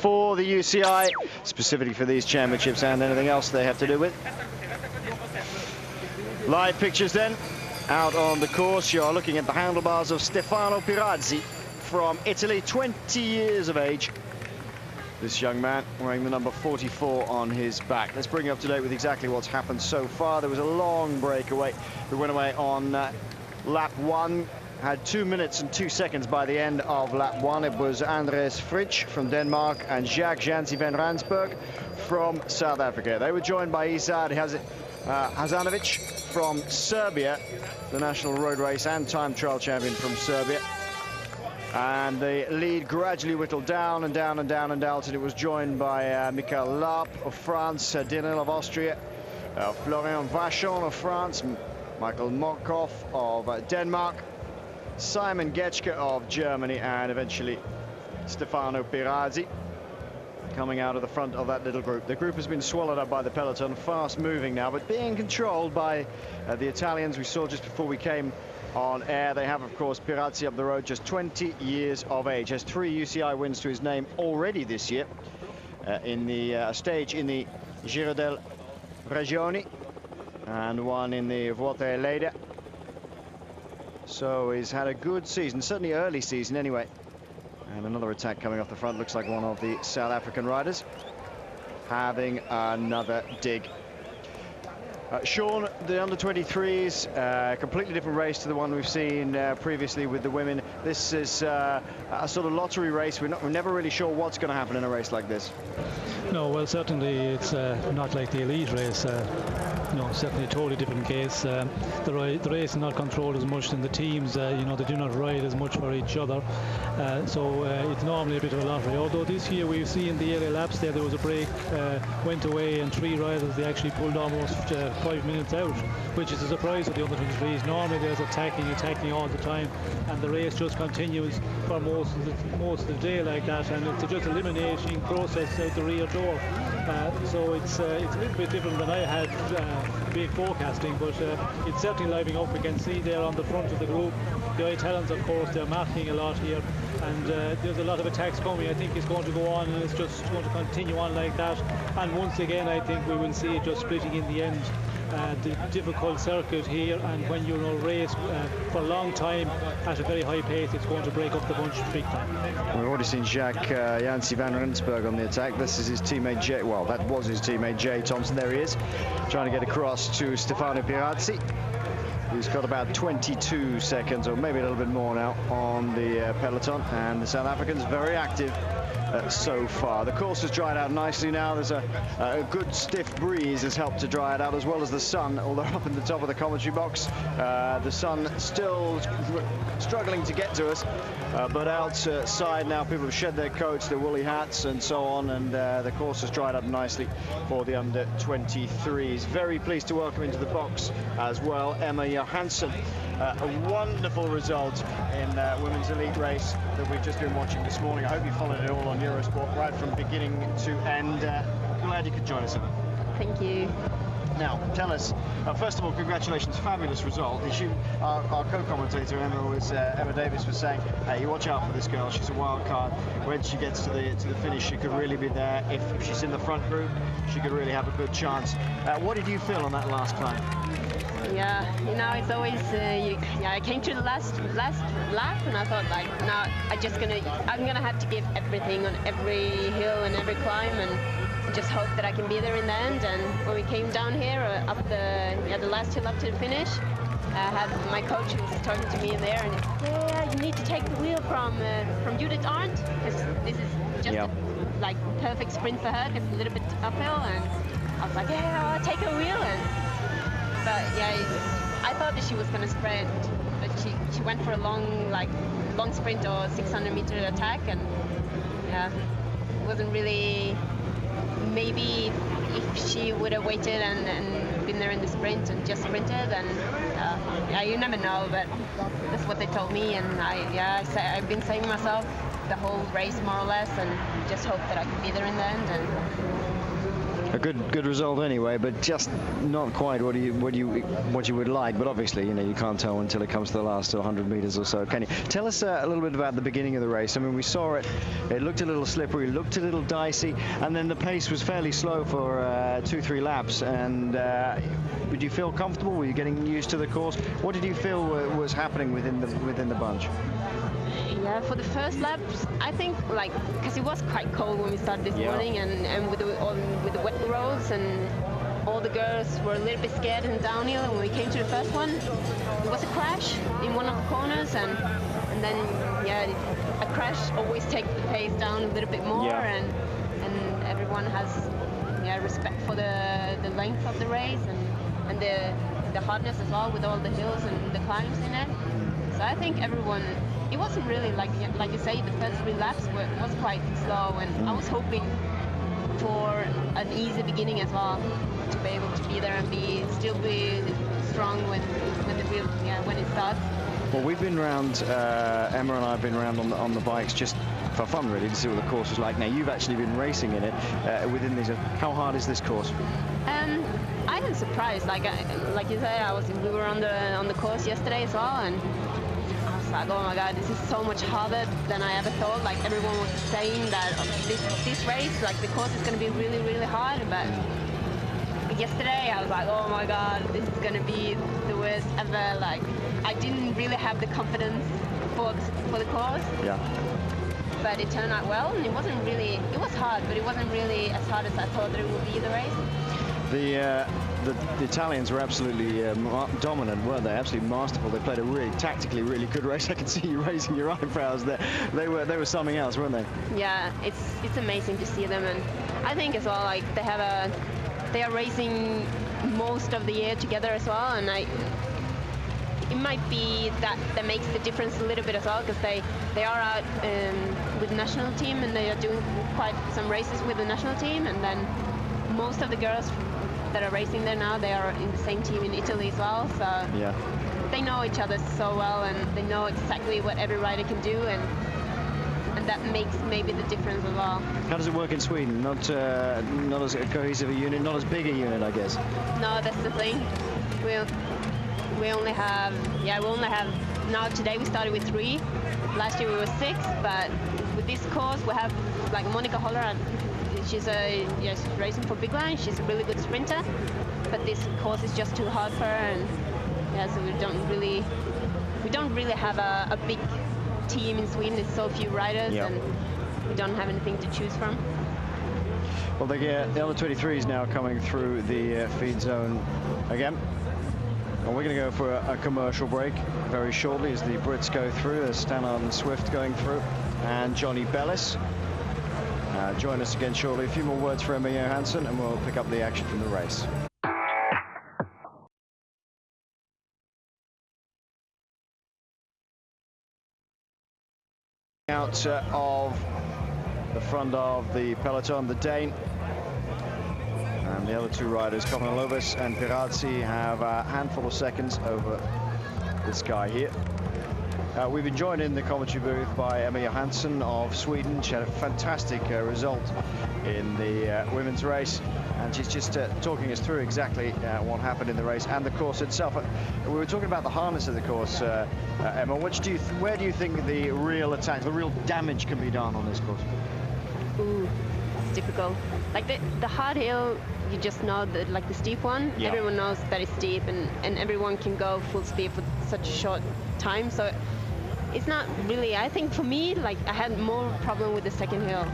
for the UCI, specifically for these championships and anything else they have to do with. Live pictures then, out on the course. You are looking at the handlebars of Stefano Pirazzi from Italy, 20 years of age. This young man wearing the number 44 on his back. Let's bring you up to date with exactly what's happened so far. There was a long breakaway. We went away on lap 1. Had 2 minutes and 2 seconds by the end of lap 1. It was Andres Fritsch from Denmark and Jacques Jansi van Ransburg from South Africa. They were joined by Izad Hazanovic from Serbia, the national road race and time trial champion from Serbia. And the lead gradually whittled down and down and down and down until it was joined by Michael Lapp of France, Dinel of Austria, Florian Vachon of France, Michael Morkov of Denmark, Simon Getschke of Germany, and eventually Stefano Pirazzi coming out of the front of that little group. The group has been swallowed up by the peloton, fast moving now, but being controlled by the Italians we saw just before we came on air. They have, of course, Pirazzi up the road, just 20 years of age, has 3 UCI wins to his name already this year in the stage in the Giro del Regioni and one in the Vuelta a Lleida. So he's had a good season, certainly early season anyway. And another attack coming off the front, looks like one of the South African riders having another dig. Sean, the under-23s, completely different race to the one we've seen previously with the women. This is a sort of lottery race. We're never really sure what's going to happen in a race like this. No, well, certainly it's not like the elite race. No, certainly a totally different case. The race is not controlled as much, and the teams, you know, they do not ride as much for each other. So it's normally a bit of a lottery. Although this year we've seen the early laps there was a break, went away, and 3 riders, they actually pulled almost 5 minutes out, which is a surprise for the under-23s. Normally there's attacking all the time, and the race just continues for most of the day like that, and it's just eliminating process out the rear door. So it's a little bit different than I had big forecasting, but it's certainly livening up. We can see there on the front of the group the Italians, of course, they're marking a lot here, and there's a lot of attacks coming. I think it's going to go on, and it's just going to continue on like that, and once again I think we will see it just splitting in the end. The difficult circuit here, and when you race for a long time at a very high pace, it's going to break up the bunch big time. We've already seen Jacques Jansi van Rensburg on the attack. This is his teammate Jay. Well, that was his teammate Jay Thompson. There he is, trying to get across to Stefano Pirazzi, who's got about 22 seconds, or maybe a little bit more now, on the peloton. And the South Africans very active so far. The course has dried out nicely now. There's a good stiff breeze has helped to dry it out, as well as the sun, although up in the top of the commentary box the sun still struggling to get to us, but outside now people have shed their coats, their woolly hats and so on, and the course has dried up nicely for the under-23s. Very pleased to welcome into the box as well Emma Johansson. A wonderful result in women's elite race that we've just been watching this morning. I hope you followed it all on Eurosport right from beginning to end. Glad you could join us, Emma. Thank you. Now, tell us, first of all, congratulations, fabulous result. Our co-commentator Emma Davis was saying, hey, you watch out for this girl, she's a wild card. When she gets to the finish, she could really be there. If she's in the front group, she could really have a good chance. What did you feel on that last climb? Yeah, you know, it's always, I came to the last lap, and I thought, like, now I'm gonna have to give everything on every hill and every climb, and just hope that I can be there in the end. And when we came down here up the last hill up to the finish, I had my coach who was talking to me in there, and yeah, you need to take the wheel from Judith Arndt, because this is just like perfect sprint for her, because it's a little bit uphill, and I was like, yeah, I'll take her wheel. But yeah, I thought that she was gonna sprint, but she went for a long sprint or 600-meter attack, and yeah, it wasn't really. Maybe if she would have waited and been there in the sprint and just sprinted, and yeah, you never know. But that's what they told me, and I've been saying to myself the whole race more or less, and just hope that I can be there in the end. And a good result anyway, but just not quite what you would like. But obviously, you know, you can't tell until it comes to the last 100 meters or so. Can you tell us a little bit about the beginning of the race? I mean, we saw it. It looked a little slippery, looked a little dicey, and then the pace was fairly slow for 2-3 laps. And did you feel comfortable? Were you getting used to the course? What did you feel was happening within the bunch? Yeah, for the first laps, I think, like, because it was quite cold when we started this morning, and with the wet roads, and all the girls were a little bit scared in downhill. And when we came to the first one, it was a crash in one of the corners, and then a crash always takes the pace down a little bit more, and everyone has respect for the length of the race and the hardness as well, with all the hills and the climbs in it. So I think everyone. It wasn't really like you say, the first 3 laps was quite slow, and I was hoping for an easy beginning as well, to be able to be there and still be strong when it starts. Well, we've been round, Emma and I have been around on the bikes just for fun, really, to see what the course was like. Now, you've actually been racing in it within these. How hard is this course? I am surprised. Like you said, we were on the course yesterday as well, and like, oh my God, this is so much harder than I ever thought. Like, everyone was saying that this race, like, the course is going to be really, really hard. But yesterday I was like, oh my God, this is going to be the worst ever. Like, I didn't really have the confidence for the course. Yeah. But it turned out well, and it was hard, but it wasn't really as hard as I thought that it would be, the race. The Italians were absolutely dominant, weren't they? Absolutely masterful. They played a really tactically really good race. I can see you raising your eyebrows there. They were something else, weren't they? Yeah, it's amazing to see them, and I think as well, like, they are racing most of the year together as well, and it might be that makes the difference a little bit as well, because they are out with the national team, and they are doing quite some races with the national team, and then most of the girls that are racing there now, they are in the same team in Italy as well, so they know each other so well, and they know exactly what every rider can do, and that makes maybe the difference as well. How does it work in Sweden? Not as cohesive a unit, not as big a unit, I guess. No, that's the thing. We only have now today we started with 3. Last year we were 6, but with this course we have, like, Monica Holler. She's racing for Big Line. She's a really good sprinter, but this course is just too hard for her, and so we don't really have a big team in Sweden. There's so few riders, and we don't have anything to choose from. Well, the other 23 is now coming through the feed zone again. And we're going to go for a commercial break very shortly as the Brits go through. There's Stannard and Swift going through, and Johnny Bellis. Join us again shortly. A few more words for Emma Johansson, and we'll pick up the action from the race. Out of the front of the peloton, the Dane. And the other 2 riders, Kovalovas and Pirazzi, have a handful of seconds over this guy here. We've been joined in the commentary booth by Emma Johansson of Sweden. She had a fantastic result in the women's race, and she's just talking us through exactly what happened in the race and the course itself. We were talking about the harness of the course, Emma. Where do you think the real attack, the real damage can be done on this course? Ooh, it's difficult. Like the hard hill, you just know that, like the steep one, everyone knows that it's steep, and everyone can go full speed for such a short time. So it's not really, I think for me, like, I had more problem with the second hill.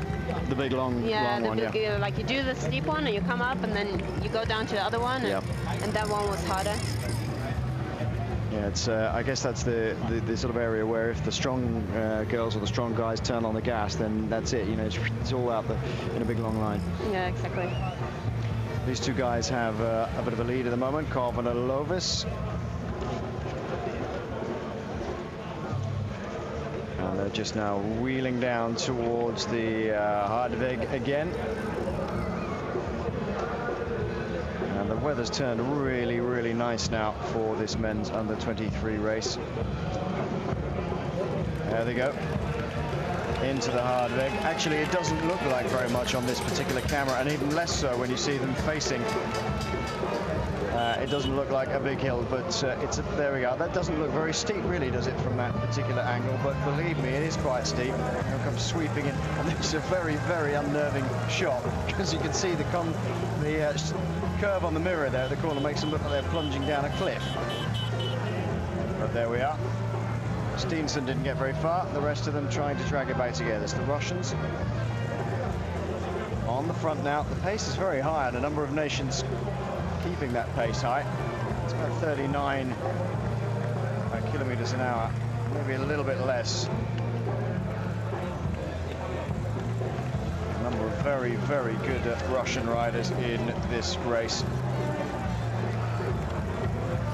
The big long one, like you do the steep one and you come up and then you go down to the other one, and that one was harder. Yeah, it's I guess that's the sort of area where if the strong girls or the strong guys turn on the gas, then that's it, you know, it's all out in a big long line. Yeah, exactly. These 2 guys have a bit of a lead at the moment. Kovalovas. And they're just now wheeling down towards the Hardweg again. And the weather's turned really, really nice now for this men's under 23 race. There they go. into the Hardweg. Actually, it doesn't look like very much on this particular camera, and even less so when you see them facing. It doesn't look like a big hill, but there we go. That doesn't look very steep, really, does it, from that particular angle? But believe me, it is quite steep. It'll come sweeping in. And it's a very, very unnerving shot, because you can see the curve on the mirror there at the corner makes them look like they're plunging down a cliff. But there we are. Steenson didn't get very far. The rest of them trying to drag it back together. It's the Russians on the front now. The pace is very high, and a number of nations keeping that pace high. It's about 39 kilometers an hour, maybe a little bit less. A number of very, very good Russian riders in this race.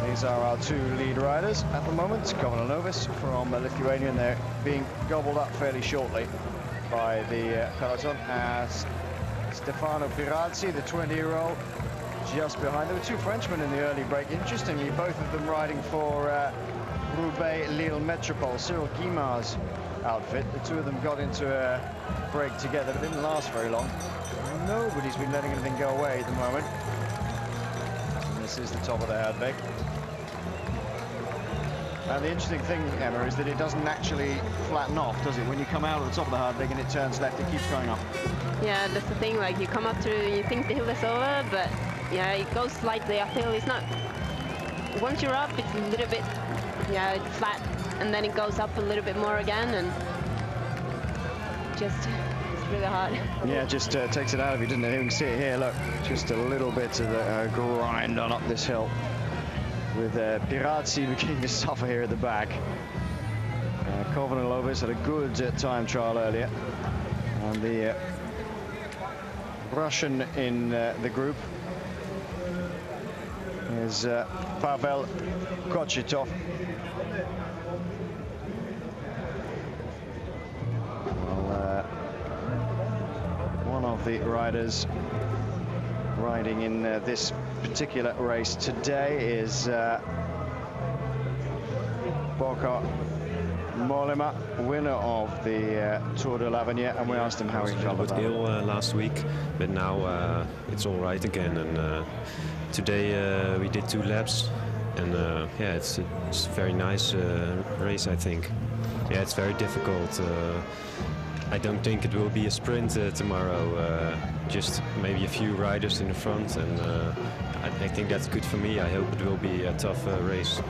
These are our two lead riders at the moment. Kovanovis from Lithuania, and they're being gobbled up fairly shortly by the peloton, as Stefano Pirazzi, the 20-year-old, just behind. There were two Frenchmen in the early break. Interestingly, both of them riding for Roubaix Lille Metropole, Cyril Guimard's outfit. The two of them got into a break together, but didn't last very long. Nobody's been letting anything go away at the moment. And this is the top of the Hardweg. And the interesting thing, Emma, is that it doesn't actually flatten off, does it? When you come out of the top of the Hardweg and it turns left, it keeps going up. Yeah, that's the thing. Like, you come up to, you think the hill is over, but yeah, it goes slightly uphill. It's not. Once you're up, it's a little bit, yeah, it's flat, and then it goes up a little bit more again, and just it's really hard. Yeah, it just takes it out of you, doesn't it? You can see it here. Look, just a little bit of the grind on up this hill, with Pirazzi beginning to suffer here at the back. Kovanovis had a good time trial earlier, and the Russian in the group is Pavel Kochitov. Well, one of the riders riding in this particular race today is Bokar Mollema, winner of the Tour de l'Avenir, and we asked him how he felt about it. I was ill last week, but now it's all right again, and today we did 2 laps, and yeah, it's a very nice race, I think. Yeah, it's very difficult. I don't think it will be a sprint tomorrow, just maybe a few riders in the front, and I think that's good for me. I hope it will be a tough race.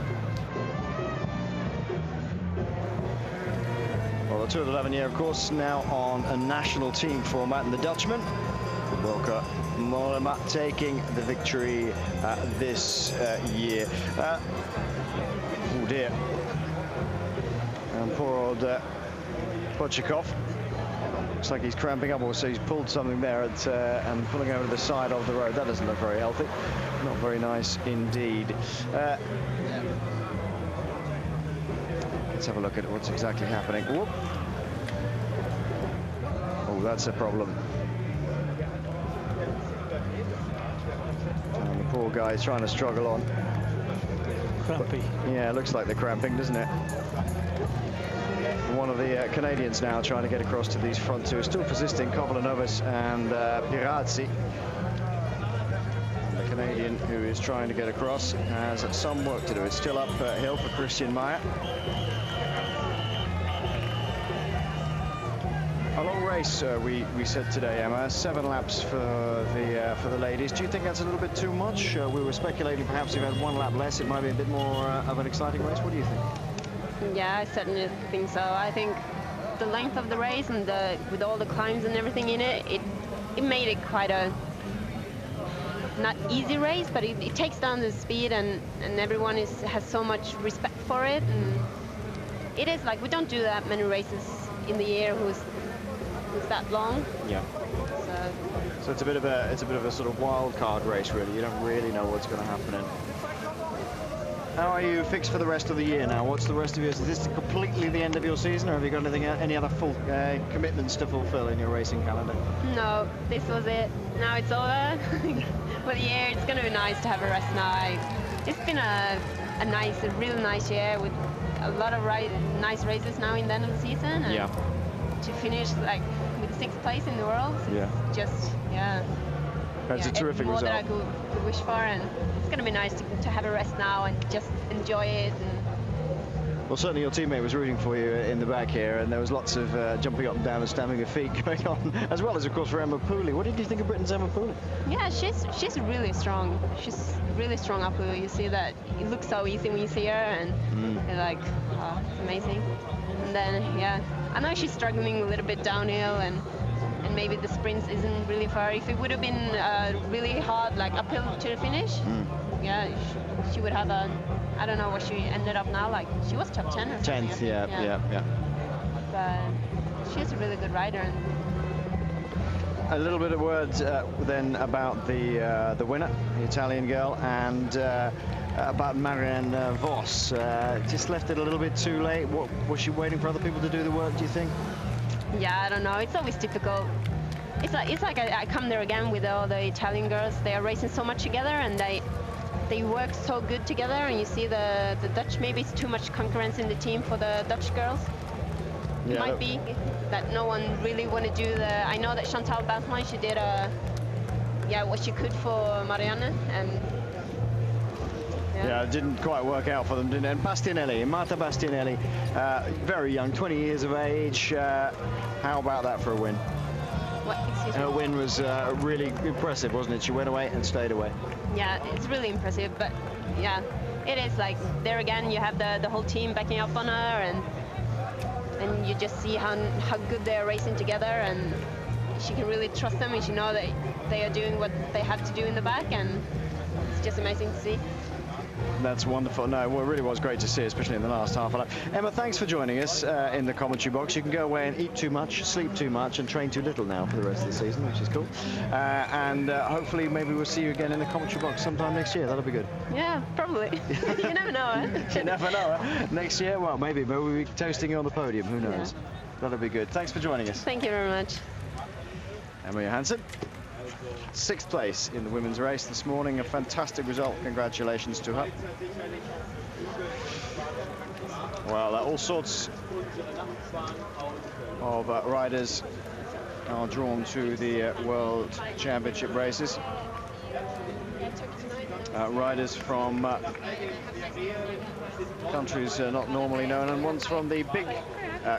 Well, the Tour de l'Avenir, of course, now on a national team format, and the Dutchman, Bokar Mollema, taking the victory this year. Oh dear. And poor old Kochikov. Looks like he's cramping up, or so he's pulled something there and pulling over to the side of the road. That doesn't look very healthy. Not very nice indeed. Let's have a look at what's exactly happening. Whoop. Oh, that's a problem. And the poor guy's trying to struggle on. Crampy. Yeah, it looks like they're cramping, doesn't it? One of the Canadians now trying to get across to these front two. Still persisting, Kovanovis and Pirazzi. The Canadian who is trying to get across has some work to do. It's still uphill for Christian Meyer. A long race, we said today, Emma. 7 laps for the ladies. Do you think that's a little bit too much? We were speculating perhaps if you had 1 lap less, it might be a bit more of an exciting race. What do you think? Yeah, I certainly think so. I think the length of the race and with all the climbs and everything in it, it made it quite a not easy race, but it takes down the speed, and everyone has so much respect for it. And it is like we don't do that many races in the year who's that long. Yeah. So it's a bit of a sort of wild card race, really. You don't really know what's going to happen. How are you fixed for the rest of the year now? What's the rest of your... Is this completely the end of your season, or have you got any other full commitments to fulfill in your racing calendar? No, this was it. Now it's over for the year. It's going to be nice to have a rest now. It's been a really nice year with a lot of nice races now in the end of the season. And yeah. to finish like with 6th place in the world. Yeah. Just, yeah. That's a terrific more result. than I could wish for, and it's going to be nice to have a rest now and just enjoy it. Well, certainly your teammate was rooting for you in the back here, and there was lots of jumping up and down and stamping of feet going on, as well as, of course, for Emma Pooley. What did you think of Britain's Emma Pooley? Yeah, she's really strong. She's really strong up here. You see that it looks so easy when you see her, and you're like, oh, it's amazing. And then, yeah, I know she's struggling a little bit downhill, and maybe the sprints isn't really far. If it would have been really hard, like uphill to the finish, yeah, she would have a, I don't know what she ended up now, like she was top 10 or something. 10th, yeah. But she's a really good rider. And a little bit of words then about the winner, the Italian girl, and about Marianne Vos. Just left it a little bit too late. What, was she waiting for other people to do the work, do you think? Yeah, I don't know. It's always difficult. It's like I come there again with all the Italian girls. They are racing so much together, and they work so good together. And you see the Dutch, maybe it's too much concurrence in the team for the Dutch girls. Yeah, it might be that no one really want to do the. I know that Chantal Bathman, she did what she could for Marianne, and yeah, it didn't quite work out for them, didn't it? And Bastianelli, Marta Bastianelli, very young, 20 years of age. How about that for a win? What? Excuse me? Her win was really impressive, wasn't it? She went away and stayed away. Yeah, it's really impressive, but yeah, it is like there again. You have the whole team backing up on her, and you just see how good they are racing together, and she can really trust them, and she knows that they are doing what they have to do in the back, and it's just amazing to see. That's wonderful. No, well, it really was great to see, especially in the last half hour. Emma, thanks for joining us in the commentary box. You can go away and eat too much, sleep too much, and train too little now for the rest of the season, which is cool. And hopefully maybe we'll see you again in the commentary box sometime next year. That'll be good. Yeah, probably. You never know, eh? You never know, eh? Next year, well, maybe we'll be toasting you on the podium. Who knows? Yeah. That'll be good. Thanks for joining us. Thank you very much. Emma Johansson. 6th place in the women's race this morning. A fantastic result. Congratulations to her. Well, all sorts of riders are drawn to the World Championship races. Riders from countries not normally known, and ones from the big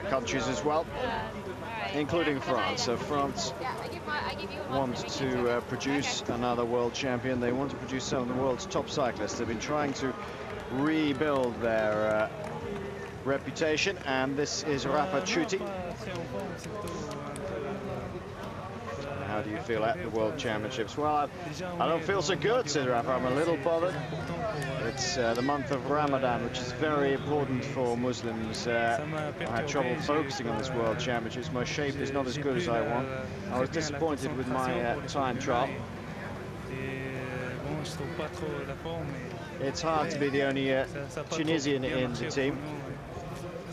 countries as well, including France. So France want to produce another world champion. They want to produce some of the world's top cyclists. They've been trying to rebuild their reputation, and this is Rafa Ciuti. How do you feel at the World Championships? Well, I don't feel so good, said Rafa. I'm a little bothered. It's the month of Ramadan, which is very important for Muslims. I had trouble focusing on this World Championships. My shape is not as good as I want. I was disappointed with my time trial. It's hard to be the only Tunisian in the team.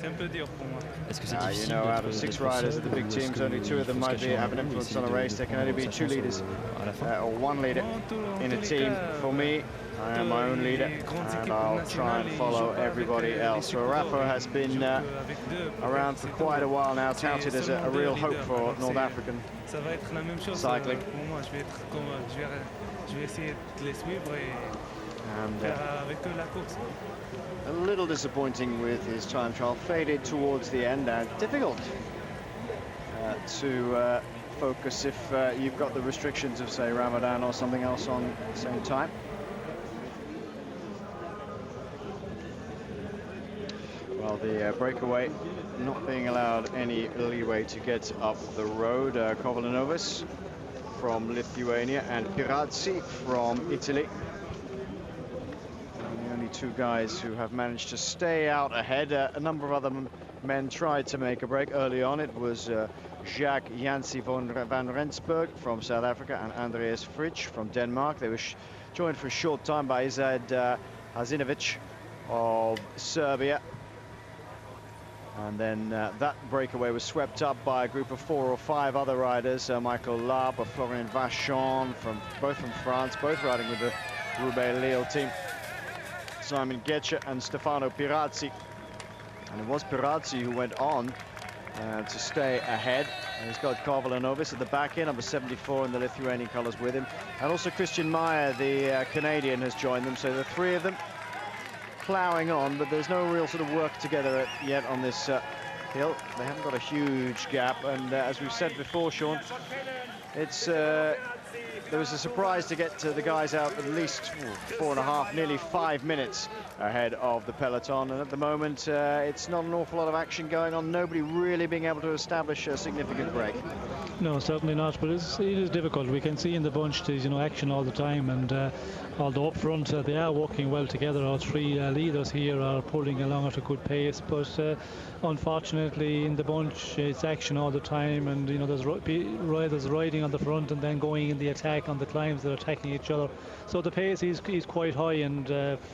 You know, out of 6 riders at the big teams, only 2 of them might have an influence on a race. There can only be 2 leaders or 1 leader in a team. For me, I am my own leader, and I'll try and follow everybody else. So Rafa has been around for quite a while now, touted as a real hope for North African cycling. And a little disappointing with his time trial, faded towards the end, and difficult to focus if you've got the restrictions of, say, Ramadan or something else on at the same time. Well, the breakaway not being allowed any leeway to get up the road. Kovalanovas from Lithuania and Pirazzi from Italy. 2 guys who have managed to stay out ahead. A number of other men tried to make a break early on. It was Jacques Jansi van Rensburg from South Africa and Andreas Fritsch from Denmark. They were joined for a short time by Izad Hazinovic of Serbia. And then that breakaway was swept up by a group of 4 or 5 other riders. Michael Larpe, Florian Vachon, both from France, both riding with the Roubaix Lille team. Simon Getcher and Stefano Pirazzi. And it was Pirazzi who went on to stay ahead. And he's got Kovalanovis at the back end, number 74 in the Lithuanian colours with him. And also Christian Meyer, the Canadian, has joined them. So the three of them ploughing on, but there's no real sort of work together yet on this hill. They haven't got a huge gap. And as we've said before, Sean, it's there was a surprise to get the guys out at least 4.5, nearly 5 minutes ahead of the peloton. And at the moment, it's not an awful lot of action going on. Nobody really being able to establish a significant break. No, certainly not. But it is difficult. We can see in the bunch there's action all the time, and although up front they are working well together, our three leaders here are pulling along at a good pace. But unfortunately, in the bunch, it's action all the time, and there's riders riding on the front and then going in the attack on the climbs. They're attacking each other, so the pace is quite high, and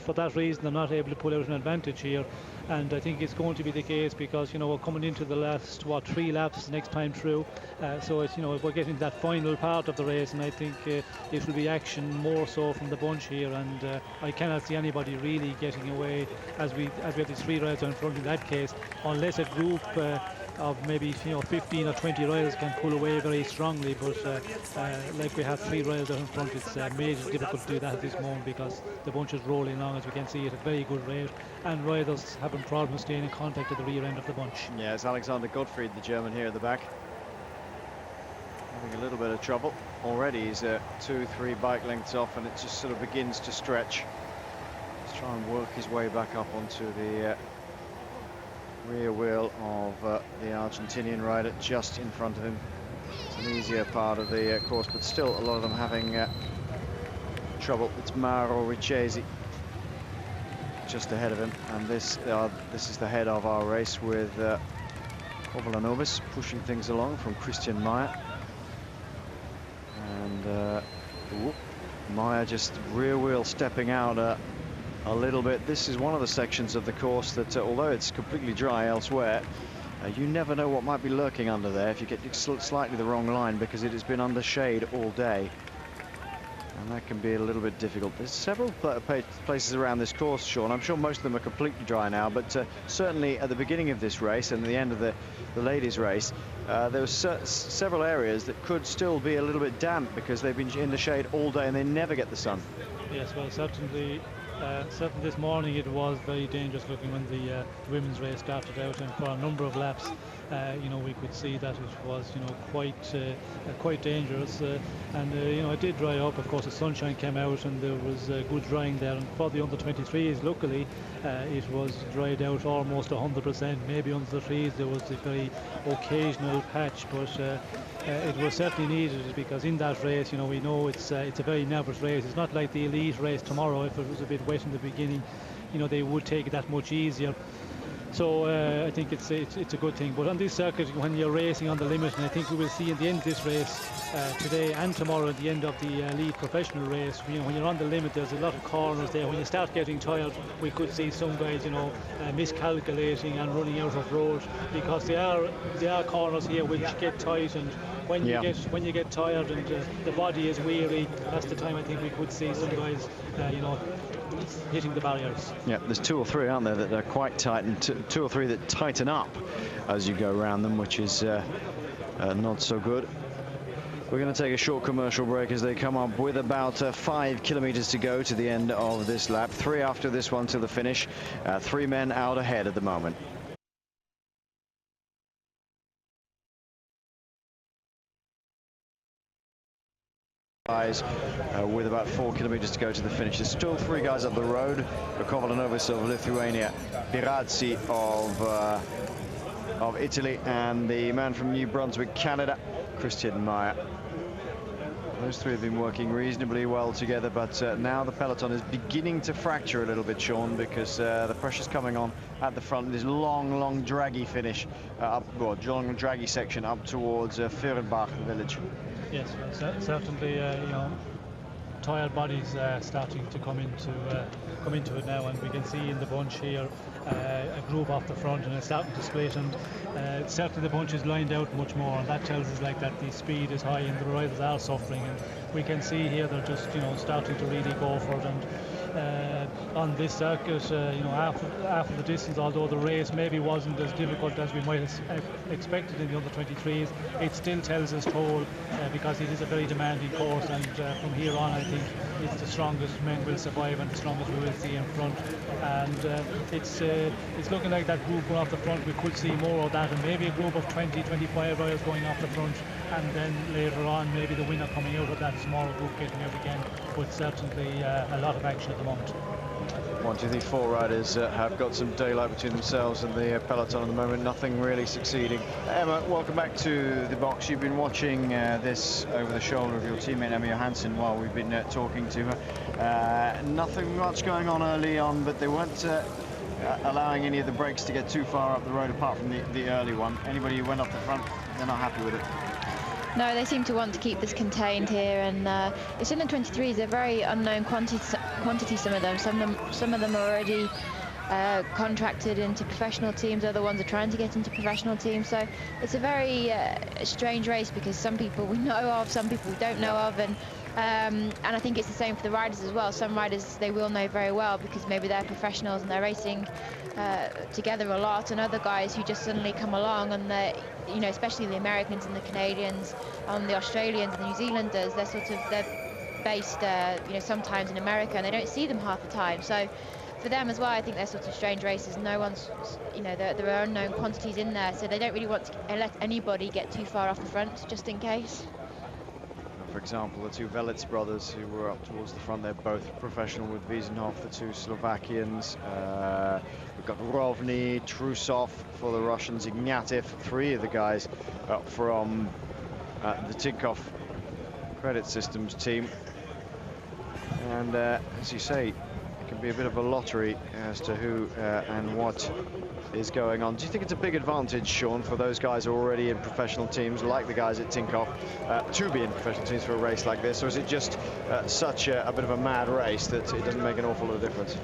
for that reason they're not able to pull out an advantage here. And I think it's going to be the case because we're coming into the last 3 laps next time through, so it's we're getting to that final part of the race, and I think it will be action more so from the bunch here, and I cannot see anybody really getting away as we have these 3 riders in front in that case, unless a group of maybe 15 or 20 riders can pull away very strongly. But like we have 3 riders out in front, it's major difficult to do that at this moment because the bunch is rolling along, as we can see, at a very good rate, and riders having problems staying in contact at the rear end of the bunch. Yeah, it's Alexander Gottfried, the German, here at the back, having a little bit of trouble already. He's 2-3 bike lengths off, and it just sort of begins to stretch. Let's try and work his way back up onto the rear wheel of the Argentinian rider just in front of him. It's an easier part of the course, but still a lot of them having trouble. It's Mauro Ricchesi just ahead of him, and this is the head of our race with Kovalanovis pushing things along from Christian Meyer. And Meyer just rear wheel stepping out a little bit. This is one of the sections of the course that, although it's completely dry elsewhere, you never know what might be lurking under there if you get slightly the wrong line, because it has been under shade all day, and that can be a little bit difficult. There's several places around this course, Sean. I'm sure most of them are completely dry now, but certainly at the beginning of this race and the end of the ladies' race, there were several areas that could still be a little bit damp because they've been in the shade all day and they never get the sun. Yes, well, certainly this morning it was very dangerous looking when the women's race started out, and for a number of laps we could see that it was quite dangerous, and it did dry up. Of course, the sunshine came out and there was good drying there, and for the under-23s luckily it was dried out almost 100%. Maybe under the trees there was a very occasional patch, but it was certainly needed, because in that race we know it's a very nervous race. It's not like the elite race tomorrow. If it was a bit wet in the beginning, they would take it that much easier. So I think it's a good thing. But on this circuit, when you're racing on the limit, and I think we will see in the end of this race today and tomorrow at the end of the elite professional race, when you're on the limit, there's a lot of corners there. When you start getting tired, we could see some guys miscalculating and running out of road, because there are corners here which get tight, and when you get tired and the body is weary, that's the time I think we could see some guys hitting the barriers. Yeah, there's 2 or 3, aren't there, that are quite tight, and 2 or 3 that tighten up as you go around them, which is not so good. We're going to take a short commercial break as they come up with about 5 kilometers to go to the end of this lap. 3 after this one to the finish. 3 men out ahead at the moment. With about 4 kilometers to go to the finish. There's still 3 guys up the road. Kovalanovis of Lithuania, Pirazzi of Italy, and the man from New Brunswick, Canada, Christian Meyer. Those 3 have been working reasonably well together, but now the peloton is beginning to fracture a little bit, Sean, because the pressure's coming on at the front. This long draggy finish long draggy section up towards Fürnbach village. Yes, well, certainly, tired bodies starting to come into it now, and we can see in the bunch here a group off the front, and it's starting to split, and certainly the bunch is lined out much more, and that tells us that the speed is high and the riders are suffering, and we can see here they're just starting to really go for it, and on this circuit, after the distance, although the race maybe wasn't as difficult as we might have expected in the under-23s, it still tells its toll because it is a very demanding course, and from here on I think it's the strongest men will survive and the strongest we will see in front. And it's looking like that group going off the front, we could see more of that, and maybe a group of 20-25 riders going off the front, and then later on maybe the winner coming out of that smaller group getting out again. But certainly a lot of action at the moment. 1, 2, 3, 4 riders have got some daylight between themselves and the peloton at the moment. Nothing really succeeding. Emma, welcome back to the box. You've been watching this over the shoulder of your teammate Emma Johansson while we've been talking to her. Nothing much going on early on, but they weren't allowing any of the brakes to get too far up the road apart from the early one. Anybody who went off the front, they're not happy with it. No, they seem to want to keep this contained here, and it's in the 23s. They're very unknown quantity. Some of them. Some of them are already contracted into professional teams. Other ones are trying to get into professional teams. So it's a very strange race because some people we know of, some people we don't know of, and I think it's the same for the riders as well. Some riders they will know very well because maybe they're professionals and they're racing together a lot, and other guys who just suddenly come along and they're, especially the Americans and the Canadians, the Australians and the New Zealanders, they're based, sometimes in America, and they don't see them half the time. So for them as well, I think they're sort of strange races. No one's, there are unknown quantities in there, so they don't really want to let anybody get too far off the front, just in case. For example, the two Velits brothers who were up towards the front, they're both professional with Wiesenhoff, the two Slovakians. We've got Rovny, Trusov for the Russians, Ignatiev, 3 of the guys from the Tinkoff Credit Systems team. And as you say, it can be a bit of a lottery as to who and what is going on. Do you think it's a big advantage, Sean, for those guys who are already in professional teams, like the guys at Tinkoff, to be in professional teams for a race like this, or is it just such a bit of a mad race that it doesn't make an awful lot of difference?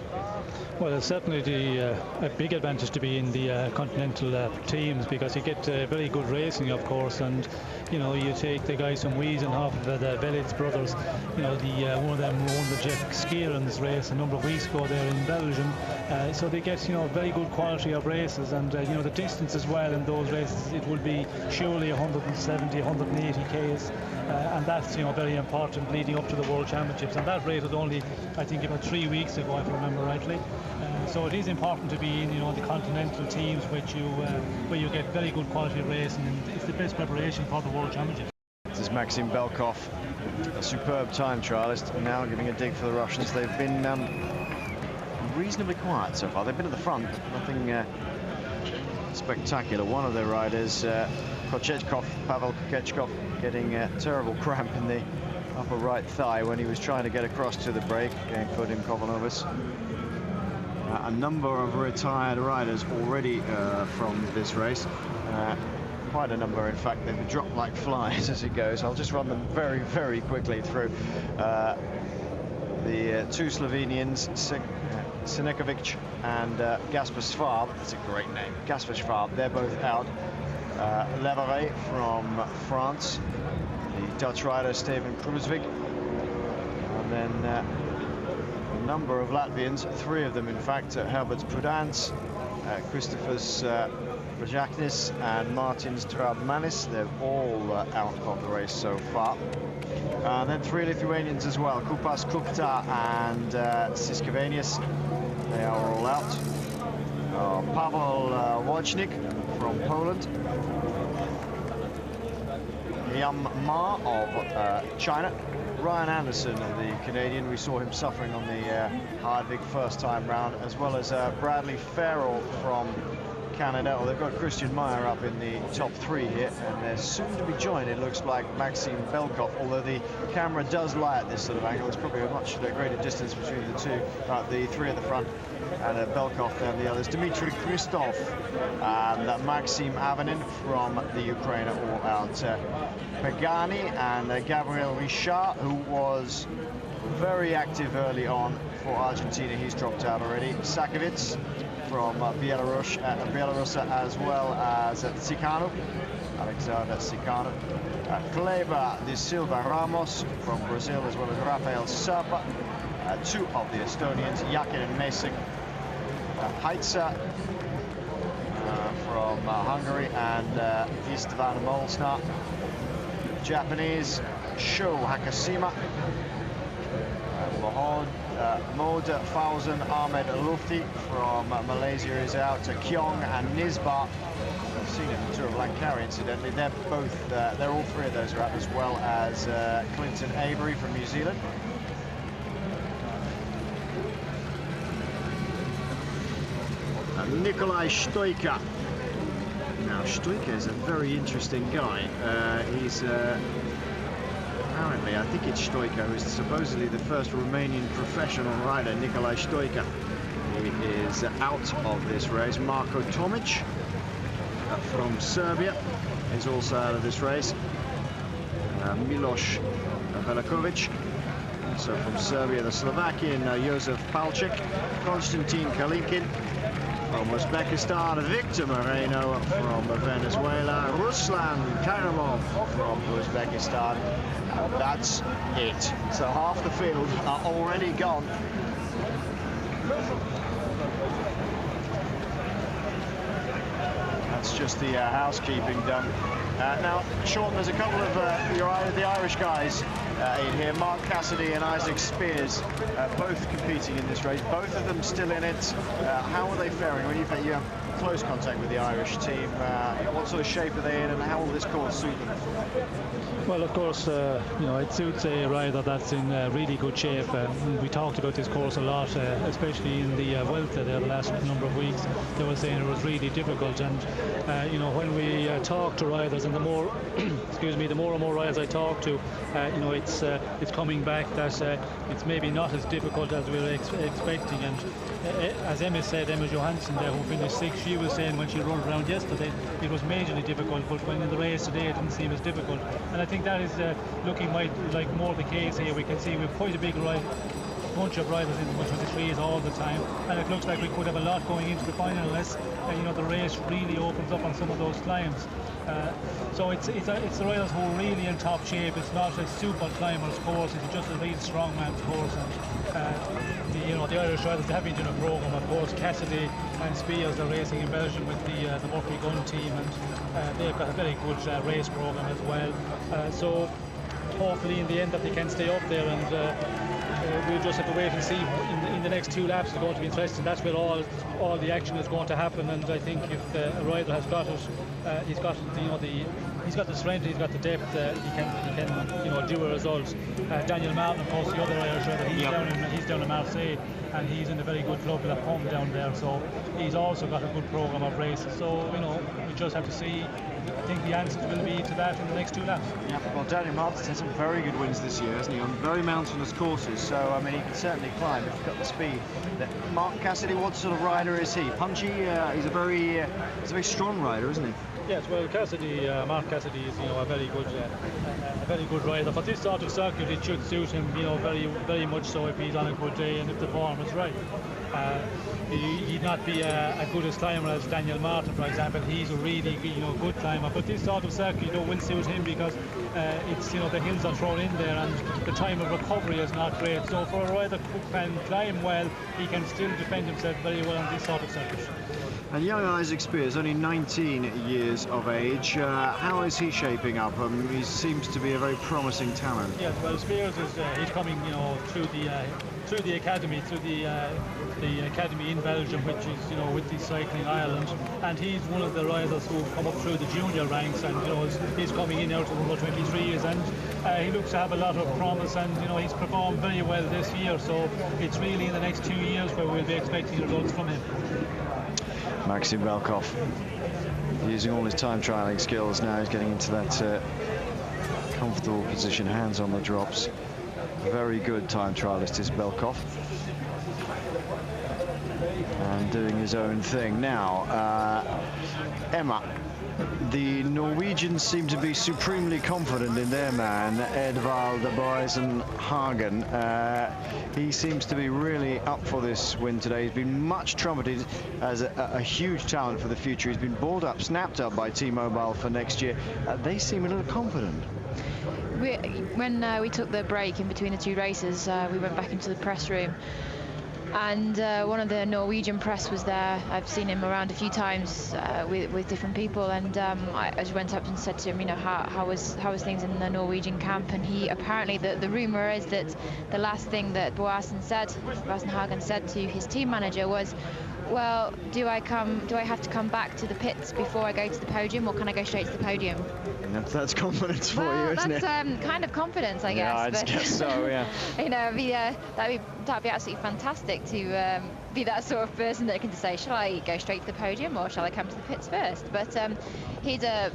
Well, it's certainly a big advantage to be in the continental teams because you get very good racing, of course, and you take the guys from Wiesenhoff, the Velits brothers, one of them won the Jeff Skieren's race a number of weeks ago there in Belgium, so they get very good quality of races, and the distance as well in those races, it will be surely 170, 180 k's, and that's very important leading up to the World Championships, and that rate was only, I think, about 3 weeks ago, if I remember rightly. So it is important to be in the continental teams where you get very good quality racing, and it's the best preparation for the World Championships. This is Maxim Belkov, a superb time trialist, now giving a dig for the Russians. They've been reasonably quiet so far. They've been at the front, but nothing spectacular. One of their riders, Kochechkov, Pavel Kochechkov, getting a terrible cramp in the upper right thigh when he was trying to get across to the break, going for Dim Kovanovis. A number of retired riders already from this race. Quite a number, in fact. They've dropped like flies as it goes. I'll just run them very, very quickly through. The two Slovenians, Sinekovic and Gaspar Schwab. That's a great name. Gaspar Schwab, they're both out. Leveret from France. The Dutch rider, Steven Kruiswijk. And then number of Latvians, 3 of them in fact, Herbert Prudence, Christophers Brajaknis and Martins Trautmanis. They're all out of the race so far. And then 3 Lithuanians as well, Kupas Kupta and Siskevenius. They are all out. Pavel Wojcik from Poland. Yam Ma of China. Ryan Anderson, the Canadian, we saw him suffering on the Hardvik first time round, as well as Bradley Farrell from Canada. Well, they've got Christian Meyer up in the top 3 here, and they're soon to be joined, it looks like, Maxim Belkov, although the camera does lie at this sort of angle. There's probably a much greater distance between the 3 at the front, and Belkov and the others. Dmitry Kristov and Maxim Avanin from the Ukraine are all out. Pagani and Gabriel Richard, who was very active early on for Argentina, he's dropped out already. Sakovic from Belarus as well as Tsikano, Alexander Tsikano. Kleber de Silva Ramos from Brazil, as well as Rafael Serpa. two of the Estonians, Jakin and Messing. Heitzer from Hungary, and Istvan Molsna. Japanese, Sho Hakashima. Mohd Fawzan Ahmed Lufti from Malaysia is out. Kyong and Nisba. I've seen it in the Tour of Langkawi, incidentally. They're both, they're all three of those are out, as well as Clinton Avery from New Zealand. Nikolai Stoica. Now, Stoica is a very interesting guy. He's apparently, I think it's Stoica, who's supposedly the first Romanian professional rider, Nikolai Stoica. He is out of this race. Marko Tomic from Serbia is also out of this race. Miloš Velakovic, also from Serbia. The Slovakian, Josef Palček. Konstantin Kalinkin from Uzbekistan, Victor Moreno from Venezuela, Ruslan Karimov from Uzbekistan. And that's it. So half the field are already gone. That's just the housekeeping done. Now, Sean, there's a couple of the Irish guys in here, Mark Cassidy and Isaac Spears, both competing in this race, both of them still in it. How are they faring? When you've had close contact with the Irish team, what sort of shape are they in, and how will this course suit them? Well, of course, you know, it suits a rider that's in really good shape. We talked about this course a lot, especially in the Vuelta there the last number of weeks. They were saying it was really difficult, and you know, when we talk to riders, and the more, excuse me, the more and more riders I talk to, you know, it's coming back that it's maybe not as difficult as we were expecting. And as Emma said, Emma Johansson there, who finished 6th, she was saying when she rolled around yesterday it was majorly difficult, but when in the race today it didn't seem as difficult. And I think that is looking like more the case here. We can see we've quite a big bunch of riders in the U23s all the time, and it looks like we could have a lot going into the final unless you know, the race really opens up on some of those climbs. So it's the riders who are really in top shape. It's not a super climbers course, it's just a really strong man's course. And you know, the Irish riders, they have been doing a programme, of course. Cassidy and Spears are racing in Belgium with the Murphy Gun team, and they've got a very good race programme as well. So hopefully in the end that they can stay up there, and we'll just have to wait and see. In the next 2 laps is going to be interesting. That's where all the action is going to happen, and I think if a rider has got it, he's got he's got the strength, he's got the depth, he can you know, do a result. Daniel Martin, of course, the other Irish rider, he's down in Marseille, and he's in a very good club, La Pomme, down there, so he's also got a good programme of races. So you know, we just have to see. I think the answers will be to that in the next 2 laps. Yeah, well, Daniel Martin's had some very good wins this year, hasn't he, on very mountainous courses, so I mean, he can certainly climb if he's got the speed. Mark Cassidy, what sort of rider is he? Punchy? He's a very strong rider, isn't he? Yes, well, Mark Cassidy is, you know, a very good rider. For this sort of circuit, it should suit him, you know, very much so if he's on a good day and if the form is right. He'd not be a good as climber as Daniel Martin, for example. He's a really, you know, good climber. But this sort of circuit, you know, will suit him because it's, you know, the hills are thrown in there and the time of recovery is not great. So for a rider who can climb well, he can still defend himself very well on this sort of circuit. And young Isaac Spears, only 19 years of age. How is he shaping up? He seems to be a very promising talent. Yes, well, Spears is he's coming, you know, through the academy, the academy in Belgium, which is, you know, with the Cycling Ireland, and he's one of the riders who've come up through the junior ranks, and you know, he's coming in out of the U23s, and he looks to have a lot of promise, and you know, he's performed very well this year. So it's really in the next 2 years where we'll be expecting results from him. Maxim Belkov using all his time trialing skills now. He's getting into that comfortable position, hands on the drops. Very good time trialist is Belkov, and doing his own thing now. Emma, the Norwegians seem to be supremely confident in their man, Edvald Boasson-Hagen. He seems to be really up for this win today. He's been much trumpeted as a huge talent for the future. He's been balled up, snapped up by T-Mobile for next year. They seem a little confident. when we took the break in between the two races, we went back into the press room, and one of the Norwegian press was there. I've seen him around a few times with different people, and I just went up and said to him, you know, how was things in the Norwegian camp? And he apparently, the rumor is that the last thing that Boasen Hagen said to his team manager was, well, do I have to come back to the pits before I go to the podium, or can I go straight to the podium? And that's confidence for you, isn't it? That's kind of confidence, I guess. Yeah, I guess so, yeah. You know, that'd be absolutely fantastic to be that sort of person that can say, shall I go straight to the podium or shall I come to the pits first? But he's a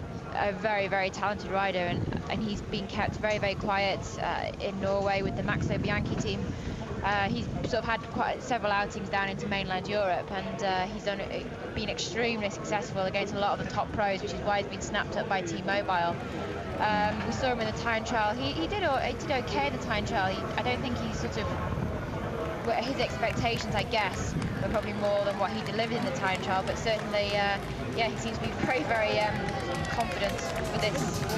very, very talented rider, and he's been kept very, very quiet in Norway with the Maxo Bianchi team. He's sort of had several outings down into mainland Europe, and he's been extremely successful against a lot of the top pros, which is why he's been snapped up by T-Mobile. We saw him in the time trial. He did okay in the time trial. I don't think he's sort of, his expectations, I guess, were probably more than what he delivered in the time trial, but certainly, yeah, he seems to be very, very confident for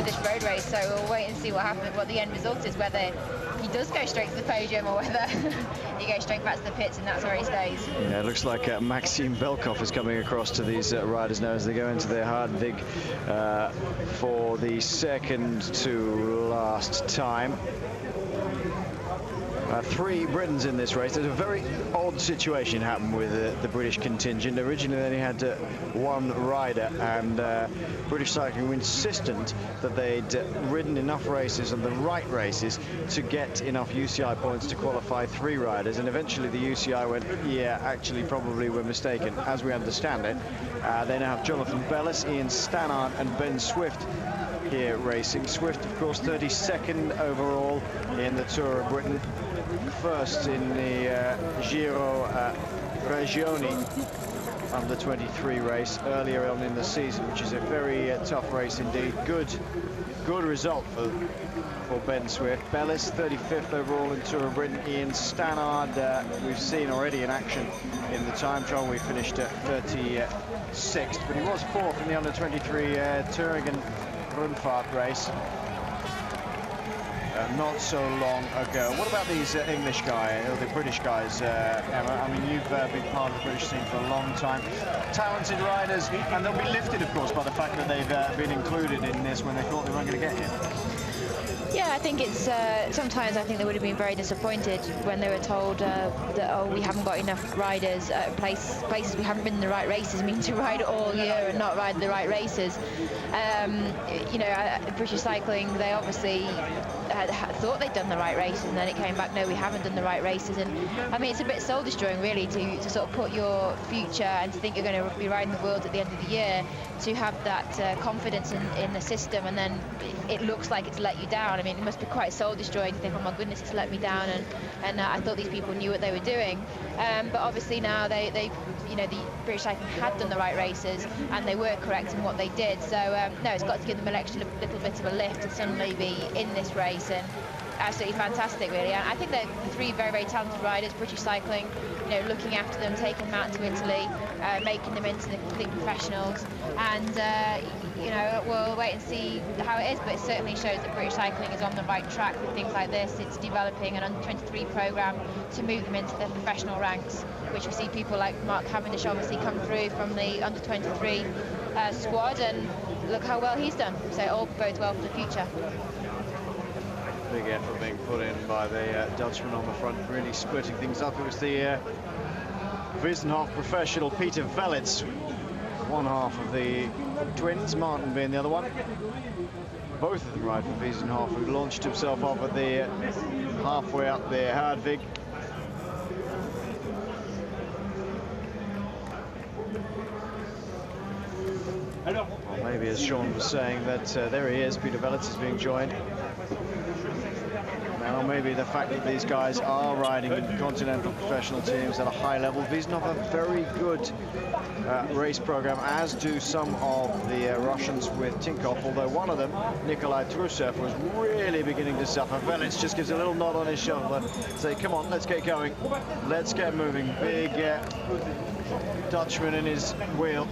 this road race. So we'll wait and see what the end result is, whether he does go straight to the podium or whether he goes straight back to the pits and that's where he stays. Yeah, it looks like Maxim Belkov is coming across to these riders now as they go into their Hardvig for the second to last time. 3 Britons in this race. There's a very odd situation happened with the British contingent. Originally they only had 1 rider, and British Cycling were insistent that they'd ridden enough races on the right races to get enough UCI points to qualify 3 riders, and eventually the UCI went, yeah, actually probably we're mistaken. As we understand it, they now have Jonathan Bellis, Ian Stannard and Ben Swift here racing. Swift, of course, 32nd overall in the Tour of Britain, first in the Giro Regioni under 23 race earlier on in the season, which is a very tough race indeed. Good result for Ben Swift. Bellis, 35th overall in Tour of Britain. Ian Stannard, we've seen already in action in the time trial. We finished at 36th, but he was 4th in the under 23 Thüringen Rundfahrt race not so long ago. What about these English guys, or the British guys, Emma? I mean, you've been part of the British scene for a long time. Talented riders, and they'll be lifted, of course, by the fact that they've been included in this when they thought they weren't going to get here. Yeah, I think it's sometimes I think they would have been very disappointed when they were told that, oh, we haven't got enough riders at places we haven't been in the right races. I mean, to ride all year and not ride the right races. You know, British Cycling, they obviously thought they'd done the right races, and then it came back, no, we haven't done the right races. And I mean, it's a bit soul destroying really to sort of put your future and to think you're going to be riding the world at the end of the year, to have that confidence in the system, and then it looks like it's let you down. I mean, it must be quite soul destroying to think, oh my goodness, it's let me down, and I thought these people knew what they were doing. But obviously now they you know, the British Cycling had done the right races and they were correct in what they did. So no, it's got to give them an extra little bit of a lift to suddenly be in this race, and absolutely fantastic, really. And I think they're 3 very, very talented riders. British Cycling, you know, looking after them, taking them out to Italy, making them into the complete professionals, and you know, we'll wait and see how it is, but it certainly shows that British Cycling is on the right track with things like this. It's developing an under-23 programme to move them into the professional ranks, which we see people like Mark Cavendish obviously come through from the under-23 squad, and look how well he's done. So it all bodes well for the future. Big effort being put in by the Dutchman on the front, really splitting things up. It was the Wiesenhof professional Peter Velits, one half of the twins, Martin being the other one. Both of them ride for Wiesenhof, who launched himself off at the halfway up the Hardvig. Well, maybe as Sean was saying, that there he is, Peter Velits is being joined. Now maybe the fact that these guys are riding in continental professional teams at a high level. Wiesenhof have a very good race program, as do some of the Russians with Tinkoff, although one of them, Nikolai Trusev, was really beginning to suffer. Velits just gives a little nod on his shoulder, say, come on, let's get going, let's get moving. Big Dutchman in his wheel,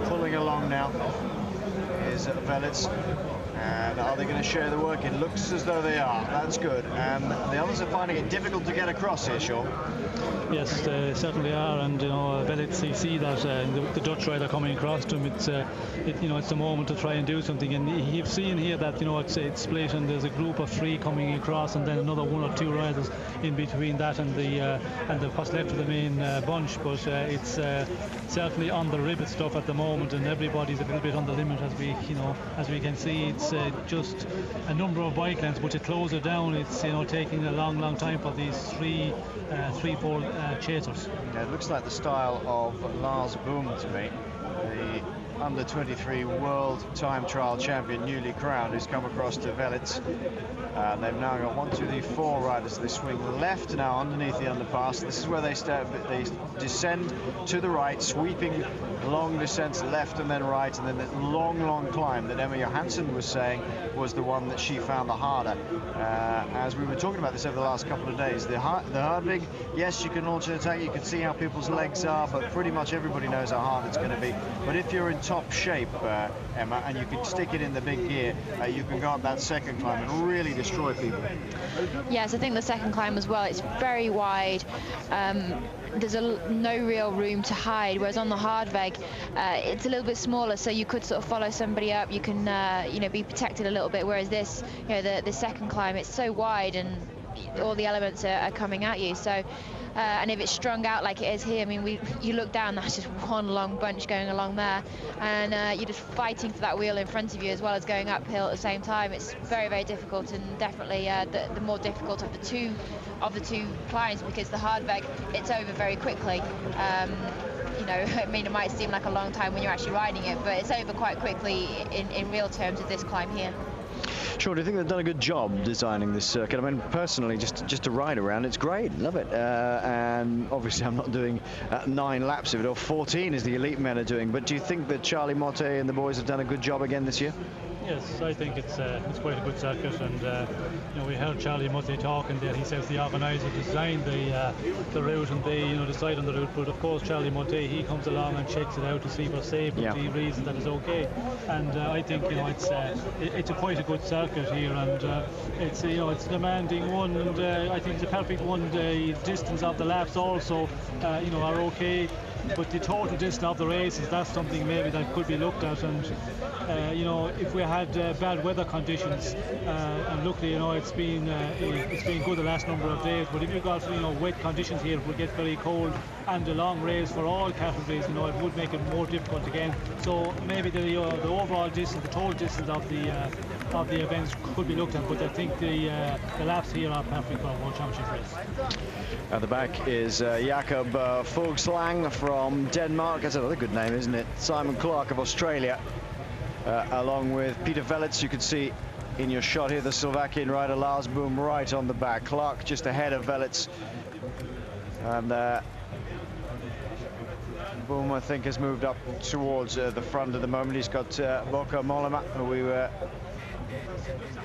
pulling along now is Velits. And are they going to share the work? It looks as though they are. That's good. And the others are finding it difficult to get across here, Sean. Yes, they certainly are, and you know, Velits see that the Dutch rider coming across to him. It's it's the moment to try and do something. And you've seen here that it's split, and there's a group of 3 coming across, and then another 1 or 2 riders in between that and the what's left of the main bunch. But it's certainly on the rivet stuff at the moment, and everybody's a little bit on the limit as we can see. It's just a number of bike lengths, but to close it down, it's taking a long time for these 3-4 chasers. Yeah, it looks like the style of Lars Boom to me, the under-23 world time trial champion, newly crowned, who's come across to Velits. They've now got 1, 2, 3, 4 riders. They swing left now underneath the underpass. This is where they start. They descend to the right, sweeping long descents left and then right, and then that long climb that Emma Johansson was saying was the one that she found the harder. As we were talking about this over the last couple of days, the Hardwig, yes, you can launch an attack, you can see how people's legs are, but pretty much everybody knows how hard it's going to be. But if you're in top shape, Emma, and you can stick it in the big gear, you can go up that second climb and really destroy people. Yes, I think the second climb as well, it's very wide. There's no real room to hide, whereas on the Hardweg, it's a little bit smaller, so you could sort of follow somebody up, you can be protected a little bit, whereas this, the second climb, it's so wide and all the elements are coming at you. So and if it's strung out like it is here, I mean, you look down, that's just one long bunch going along there, and you're just fighting for that wheel in front of you as well as going uphill at the same time. It's very difficult, and definitely the more difficult of the two climbs, because the Hardweg, it's over very quickly. I mean, it might seem like a long time when you're actually riding it, but it's over quite quickly in real terms with this climb here. Sure, do you think they've done a good job designing this circuit? I mean, personally, just to ride around, it's great, love it. And obviously I'm not doing 9 laps of it, or 14 as the elite men are doing, but do you think that Charlie Motte and the boys have done a good job again this year? Yes, I think it's quite a good circuit, and we heard Charlie Motte talking there. He says the organiser designed the route, and they decide on the route. But of course, Charlie Motte, he comes along and checks it out to see for safety reasons that is okay. And I think it's quite a good circuit here, and it's it's a demanding one, and I think it's a perfect one. The distance of the laps also are okay. But the total distance of the races, that's something maybe that could be looked at. And if we had bad weather conditions, and luckily it's been good the last number of days, but if you got wet conditions here, it would get very cold, and a long race for all categories, it would make it more difficult again. So maybe the overall distance, the total distance of the events could be looked at, but I think the laps here are perfect for a World Championship race. At the back is Jakob Fuglsang from Denmark. That's another good name, isn't it? Simon Clark of Australia, along with Peter Velits. You can see in your shot here the Slovakian rider Lars Boom right on the back. Clark just ahead of Velits. And Boom, I think, has moved up towards the front at the moment. He's got Boko Mollema, who we were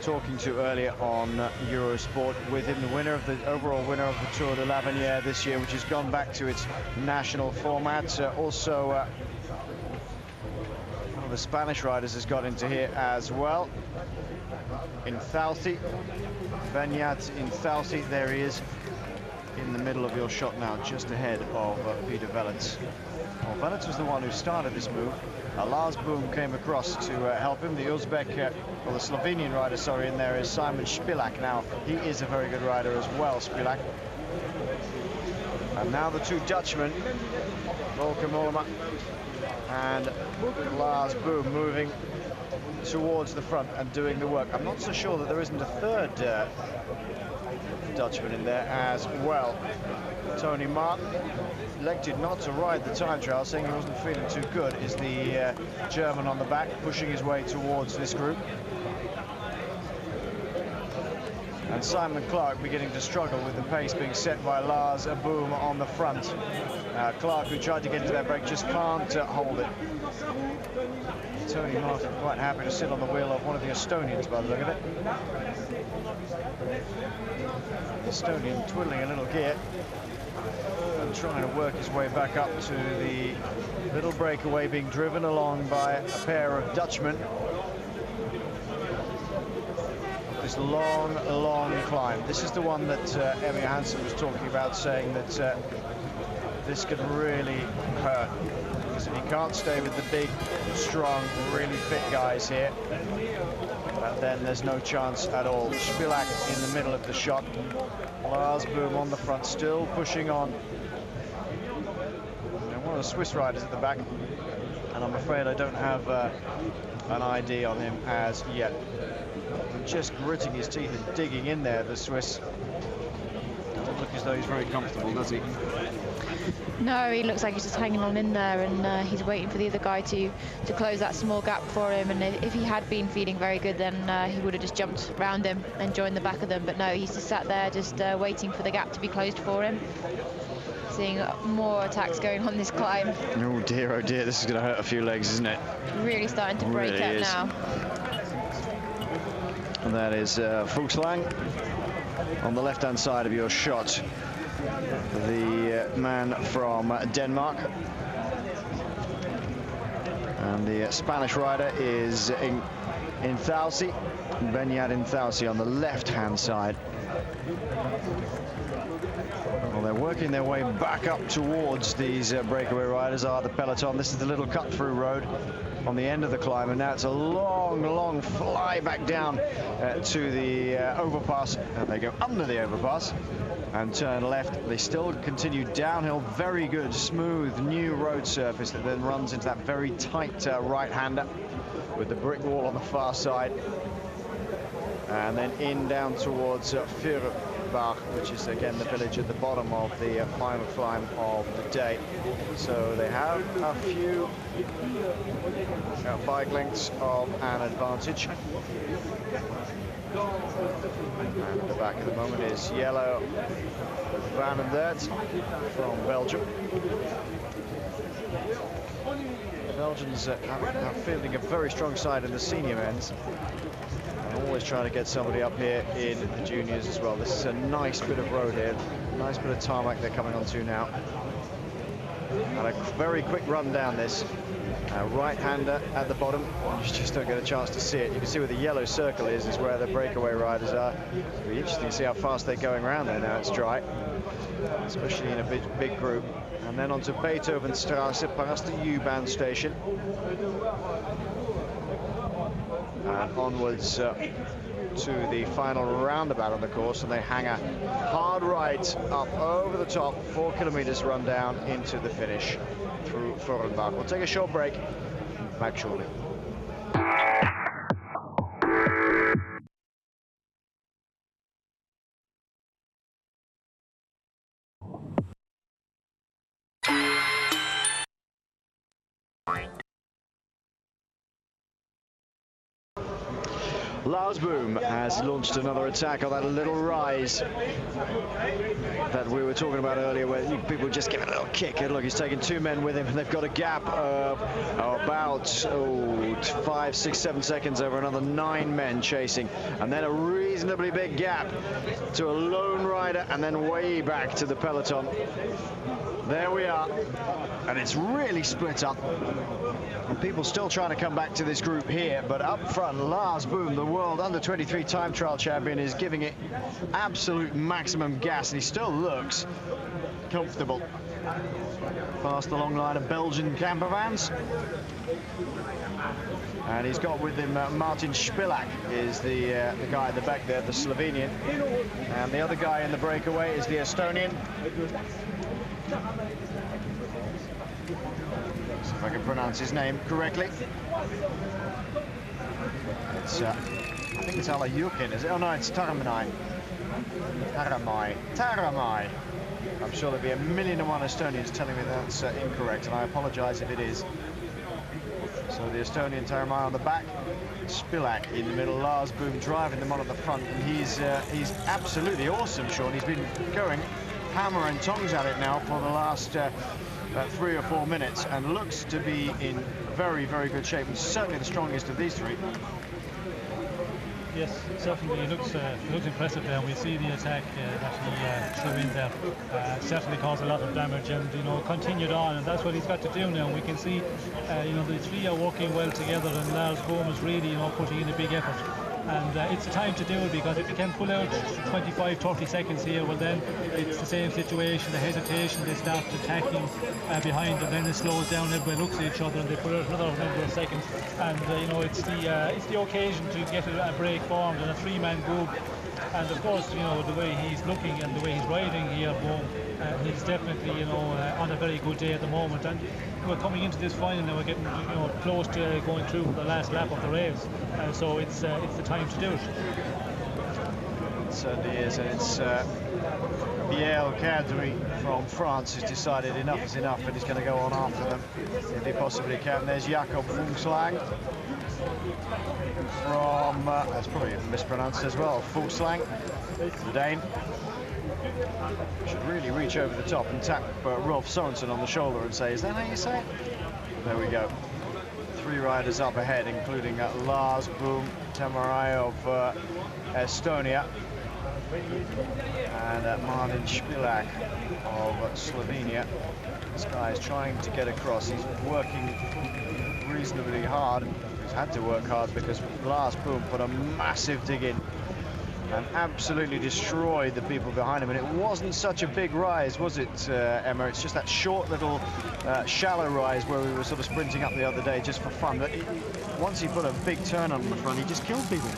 talking to earlier on Eurosport, with him, the overall winner of the Tour de l'Avenir this year, which has gone back to its national format. Also, one of the Spanish riders has got into here as well. Inthausti, Benyat Inthausti, there he is in the middle of your shot now, just ahead of Peter Velits. Well, Velits was the one who started this move. Lars Boom came across to help him. The Uzbek, or the Slovenian rider, sorry, in there is Simon Spilak. Now, he is a very good rider as well, Spilak. And now the 2 Dutchmen, Boko Mollema and Lars Boom, moving towards the front and doing the work. I'm not so sure that there isn't a third Dutchman in there as well. Tony Martin, elected not to ride the time trial, saying he wasn't feeling too good, is the German on the back, pushing his way towards this group. And Simon Clark beginning to struggle with the pace being set by Lars Boom on the front. Clark, who tried to get into that break, just can't hold it. Tony Martin quite happy to sit on the wheel of one of the Estonians by the look of it. The Estonian twiddling a little gear and trying to work his way back up to the little breakaway, being driven along by a pair of Dutchmen. this long climb. This is the one that Emmy Hansen was talking about, saying that this could really hurt, because if you can't stay with the big, strong, really fit guys here, then there's no chance at all. Spilak in the middle of the shot. Lars Boom on the front, still pushing on. And one of the Swiss riders at the back, and I'm afraid I don't have an ID on him as yet. Just gritting his teeth and digging in there, the Swiss. Doesn't look as though he's very comfortable, does he? No, he looks like he's just hanging on in there, and he's waiting for the other guy to close that small gap for him. And if he had been feeling very good, then he would have just jumped around him and joined the back of them. But no, he's just sat there just waiting for the gap to be closed for him. Seeing more attacks going on this climb. Oh dear, this is going to hurt a few legs, isn't it? Really starting to break really up now. And that is Fuglsang on the left-hand side of your shot. The man from Denmark. And the Spanish rider is Inthausi, Benyat Inthausi on the left-hand side. Well, they're working their way back up towards these breakaway riders, are the peloton. This is the little cut-through road on the end of the climb, and now it's a long fly back down to the overpass, and they go under the overpass and turn left. They still continue downhill. Very good, smooth, new road surface that then runs into that very tight right-hander with the brick wall on the far side, and then in down towards Fürth, which is again the village at the bottom of the final climb of the day. So they have a few bike lengths of an advantage. And at the back at the moment is Yellow Van den Dert from Belgium. The Belgians are fielding a very strong side in the senior men's. Always trying to get somebody up here in the juniors as well. This is a nice bit of road here, nice bit of tarmac they're coming onto now. And a very quick run down this. Right-hander at the bottom. You just don't get a chance to see it. You can see where the yellow circle is where the breakaway riders are. It'll be interesting to see how fast they're going around there now it's dry, especially in a big group. And then onto Beethovenstrasse past the U-Bahn station. And onwards to the final roundabout on the course, and they hang a hard right up over the top, 4 kilometers run down into the finish through Florenbach. We'll take a short break, back shortly. Lars Boom has launched another attack on that little rise that we were talking about earlier, where people just give it a little kick. And look, he's taking 2 men with him, and they've got a gap of about 5, 6, 7 seconds over another 9 men chasing, and then a reasonably big gap to a lone rider, and then way back to the peloton. There we are, and it's really split up. And people still trying to come back to this group here, but up front, Lars Boom, the world under-23 time trial champion, is giving it absolute maximum gas, and he still looks comfortable. Past the long line of Belgian camper vans. And he's got with him Martin Spilak is the guy at the back there, the Slovenian. And the other guy in the breakaway is the Estonian. See if I can pronounce his name correctly. It's, I think it's Alajukin, is it? Oh no, it's Taramai. Taramai. I'm sure there'll be 1,000,001 Estonians telling me that's incorrect, and I apologize if it is. So the Estonian Taramai on the back, Spilak in the middle, Lars Boom driving them on at the front, and he's absolutely awesome, Sean. He's been going hammer and tongs at it now for the last 3 or 4 minutes, and looks to be in very, very good shape, and certainly the strongest of these 3. Yes, certainly he looks impressive there. We see the attack that he threw in there. Certainly caused a lot of damage, and continued on, and that's what he's got to do now. And we can see the 3 are working well together, and Lars Boom is really putting in a big effort. And it's the time to do it, because if you can pull out 25-30 seconds here, well then it's the same situation, the hesitation, they start attacking behind, and then it slows down, everybody looks at each other and they put out another number of seconds, and you know, it's the occasion to get a break formed and a three-man group. And of course, you know, the way he's looking and the way he's riding here, he's definitely, you know, on a very good day at the moment. And we're coming into this final now, we're getting, you know, close to going through the last lap of the race. So it's the time to do it. It certainly is, and it's Cadry from France who's decided enough is enough, and he's going to go on after them if he possibly can. There's Jakob Fuglsang from, that's probably mispronounced as well, Fuglsang, the Dane. Should really reach over the top and tap Rolf Sorensen on the shoulder and say, is that how you say it? There we go. 3 riders up ahead, including Lars Boom Tamarai of Estonia, and Martin Špilak of Slovenia. This guy is trying to get across. He's working reasonably hard. He's had to work hard because Lars Boom put a massive dig in and absolutely destroyed the people behind him. And it wasn't such a big rise, was it, Emma? It's just that short little shallow rise where we were sort of sprinting up the other day just for fun. But once he put a big turn on the front, he just killed people.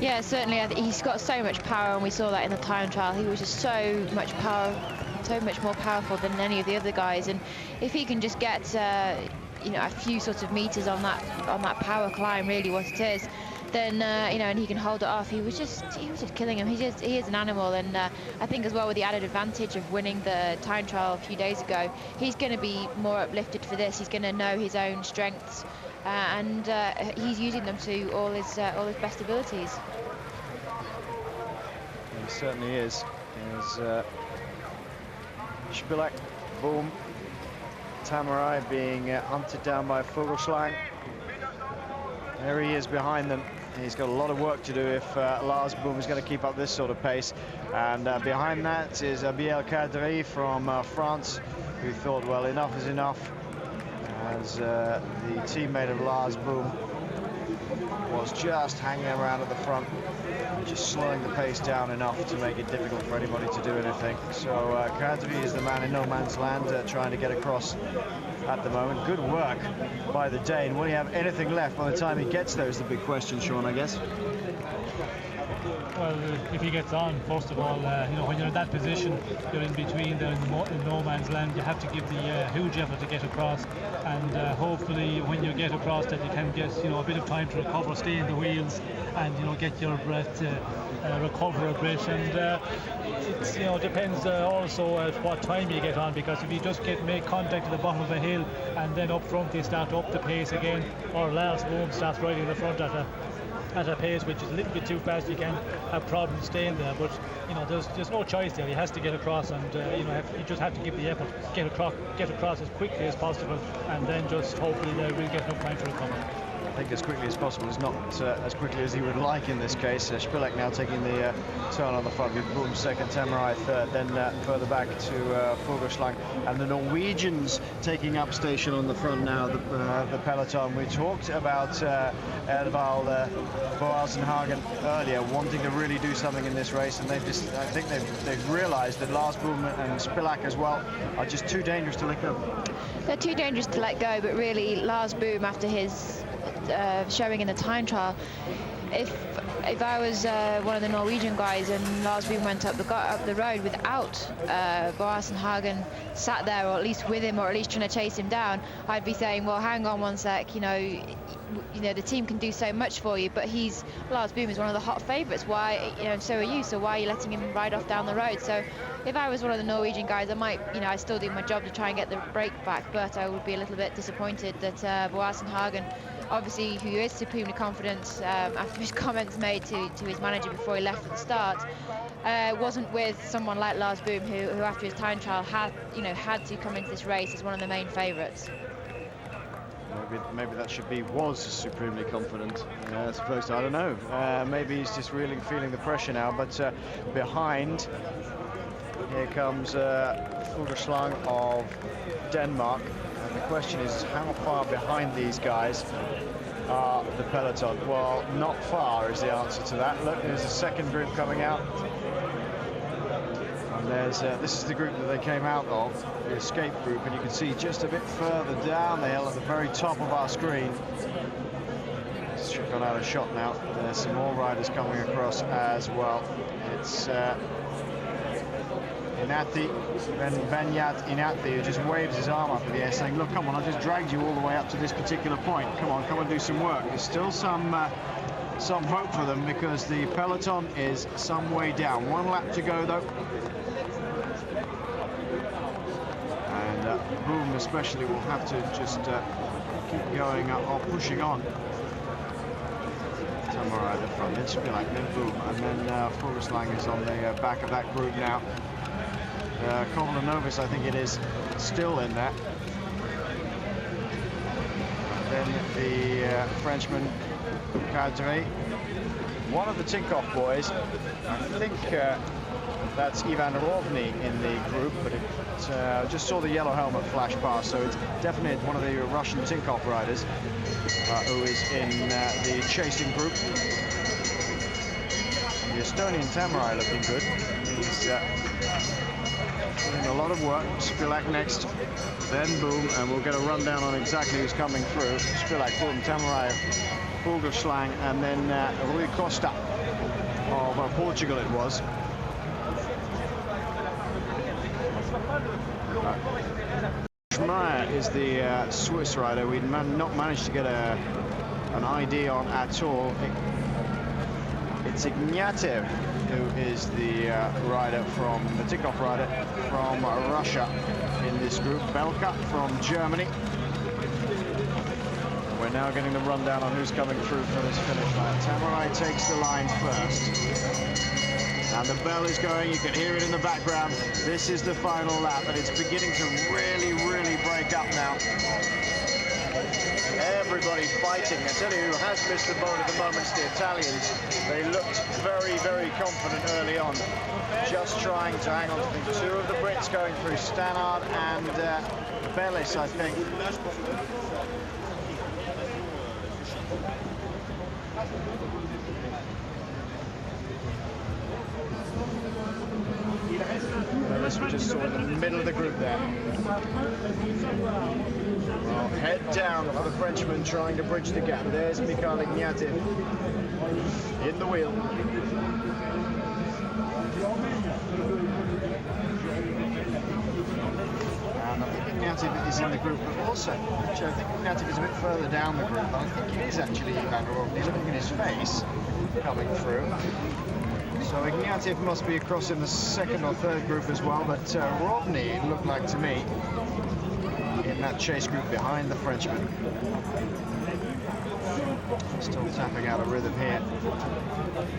Yeah, certainly. He's got so much power, and we saw that in the time trial. He was just so much more powerful than any of the other guys. And if he can just get, you know, a few sort of meters on that power climb, really what it is, then you know, and he can hold it off. He was just killing him. He is an animal, and I think as well, with the added advantage of winning the time trial a few days ago, he's going to be more uplifted for this. He's going to know his own strengths, and he's using them to all his best abilities. He certainly is. There's Špilak, Boom, Tamarai being hunted down by Fuglsang. There he is behind them. He's got a lot of work to do if Lars Boom is going to keep up this sort of pace. And behind that is Biel Cadry from France, who thought, well, enough is enough, as the teammate of Lars Boom was just hanging around at the front, just slowing the pace down enough to make it difficult for anybody to do anything. So Cadry is the man in no man's land, trying to get across at the moment. Good work by the Dane. Will he have anything left by the time he gets there is the big question, Sean, I guess. Well, if he gets on, first of all, you know, when you're in that position, you're in between there in no man's land. You have to give the huge effort to get across, and hopefully when you get across that you can get, you know, a bit of time to recover, stay in the wheels, and, you know, get your breath, recover a bit. And it's, you know, depends also at what time you get on, because if you just make contact at the bottom of the hill and then up front they start up the pace again, or Lars Boom starts riding the front at a pace which is a little bit too fast, you can have problems staying there. But, you know, there's no choice there. He has to get across, and you know, you just have to give the effort, get across as quickly as possible, and then just hopefully they will get enough time to recover. I think as quickly as possible is not as quickly as he would like in this case. Špilak now taking the turn on the front with Boom second, Tamarai third, then further back to Fuglsang, and the Norwegians taking up station on the front now, the peloton. We talked about Edvald Boassenhagen earlier, wanting to really do something in this race, and I think they've realised that Lars Boom and Špilak as well are just too dangerous to let go. They're too dangerous to let go, but really Lars Boom, after his showing in the time trial, if I was one of the Norwegian guys and Lars Boom went up the road without Boassenhagen sat there, or at least with him, or at least trying to chase him down, I'd be saying, well, hang on one sec, you know, the team can do so much for you, but Lars Boom is one of the hot favourites. Why, you know, so are you, so why are you letting him ride off down the road? So if I was one of the Norwegian guys, I might, you know, I still do my job to try and get the break back, but I would be a little bit disappointed that Boassenhagen, obviously, who is supremely confident after his comments made to his manager before he left for the start, wasn't with someone like Lars Boom, who after his time trial had to come into this race as one of the main favourites. Maybe that should be was supremely confident as opposed to, I don't know, maybe he's just really feeling the pressure now. But behind, here comes Fuglsang of Denmark, and the question is how far behind these guys are the peloton? Well, not far is the answer to that. Look, there's a second group coming out. And there's this is the group that they came out of, the escape group, and you can see just a bit further down the hill at the very top of our screen. It's gone out of shot now. There's some more riders coming across as well. It's Inati, Benyat Inati, who just waves his arm up in the air saying, look, come on, I just dragged you all the way up to this particular point. Come on, come and do some work. There's still some hope for them because the peloton is some way down. One lap to go, though. And Boom especially will have to just keep going or pushing on. Tamarai at the front, then Spilak, then Boom, and then Forestlang is on the back of that group now. Kovalanovas, I think it is, still in there. Then the Frenchman, Cadre. One of the Tinkoff boys, I think that's Ivan Rovny in the group, but it just saw the yellow helmet flash past, so it's definitely one of the Russian Tinkoff riders who is in the chasing group. And the Estonian Tamarai looking good. He's doing a lot of work. Spilak next, then Boom, and we'll get a rundown on exactly who's coming through. Spilak, Boom, Tamarai, Vogelschlang, and then Rui Costa of Portugal it was. Schmeier is the Swiss rider we'd not managed to get an ID on at all. It's Ignatiev who is the rider from the Tinkoff rider from Russia in this group. Belka from Germany. We're now getting the rundown on who's coming through for this finish line. Tamarai takes the line first. And the bell is going, you can hear it in the background. This is the final lap, and it's beginning to really, really break up now. Everybody fighting. I tell you who has missed the boat at the moment, it's the Italians. They looked very, very confident early on. Just trying to hang on to things. Two of the Brits going through, Stannard and Bellis, I think. We just saw in the middle of the group there. Well, head down for the Frenchman trying to bridge the gap. There's Mikhail Ignatiev in the wheel. And I think Ignatiev is in the group, but also, actually, I think Ignatiev is a bit further down the group. I think it is actually Ivan Rovny looking at his face coming through. So Ignatiev must be across in the second or third group as well, but Rovny, it looked like to me, in that chase group behind the Frenchman. Still tapping out a rhythm here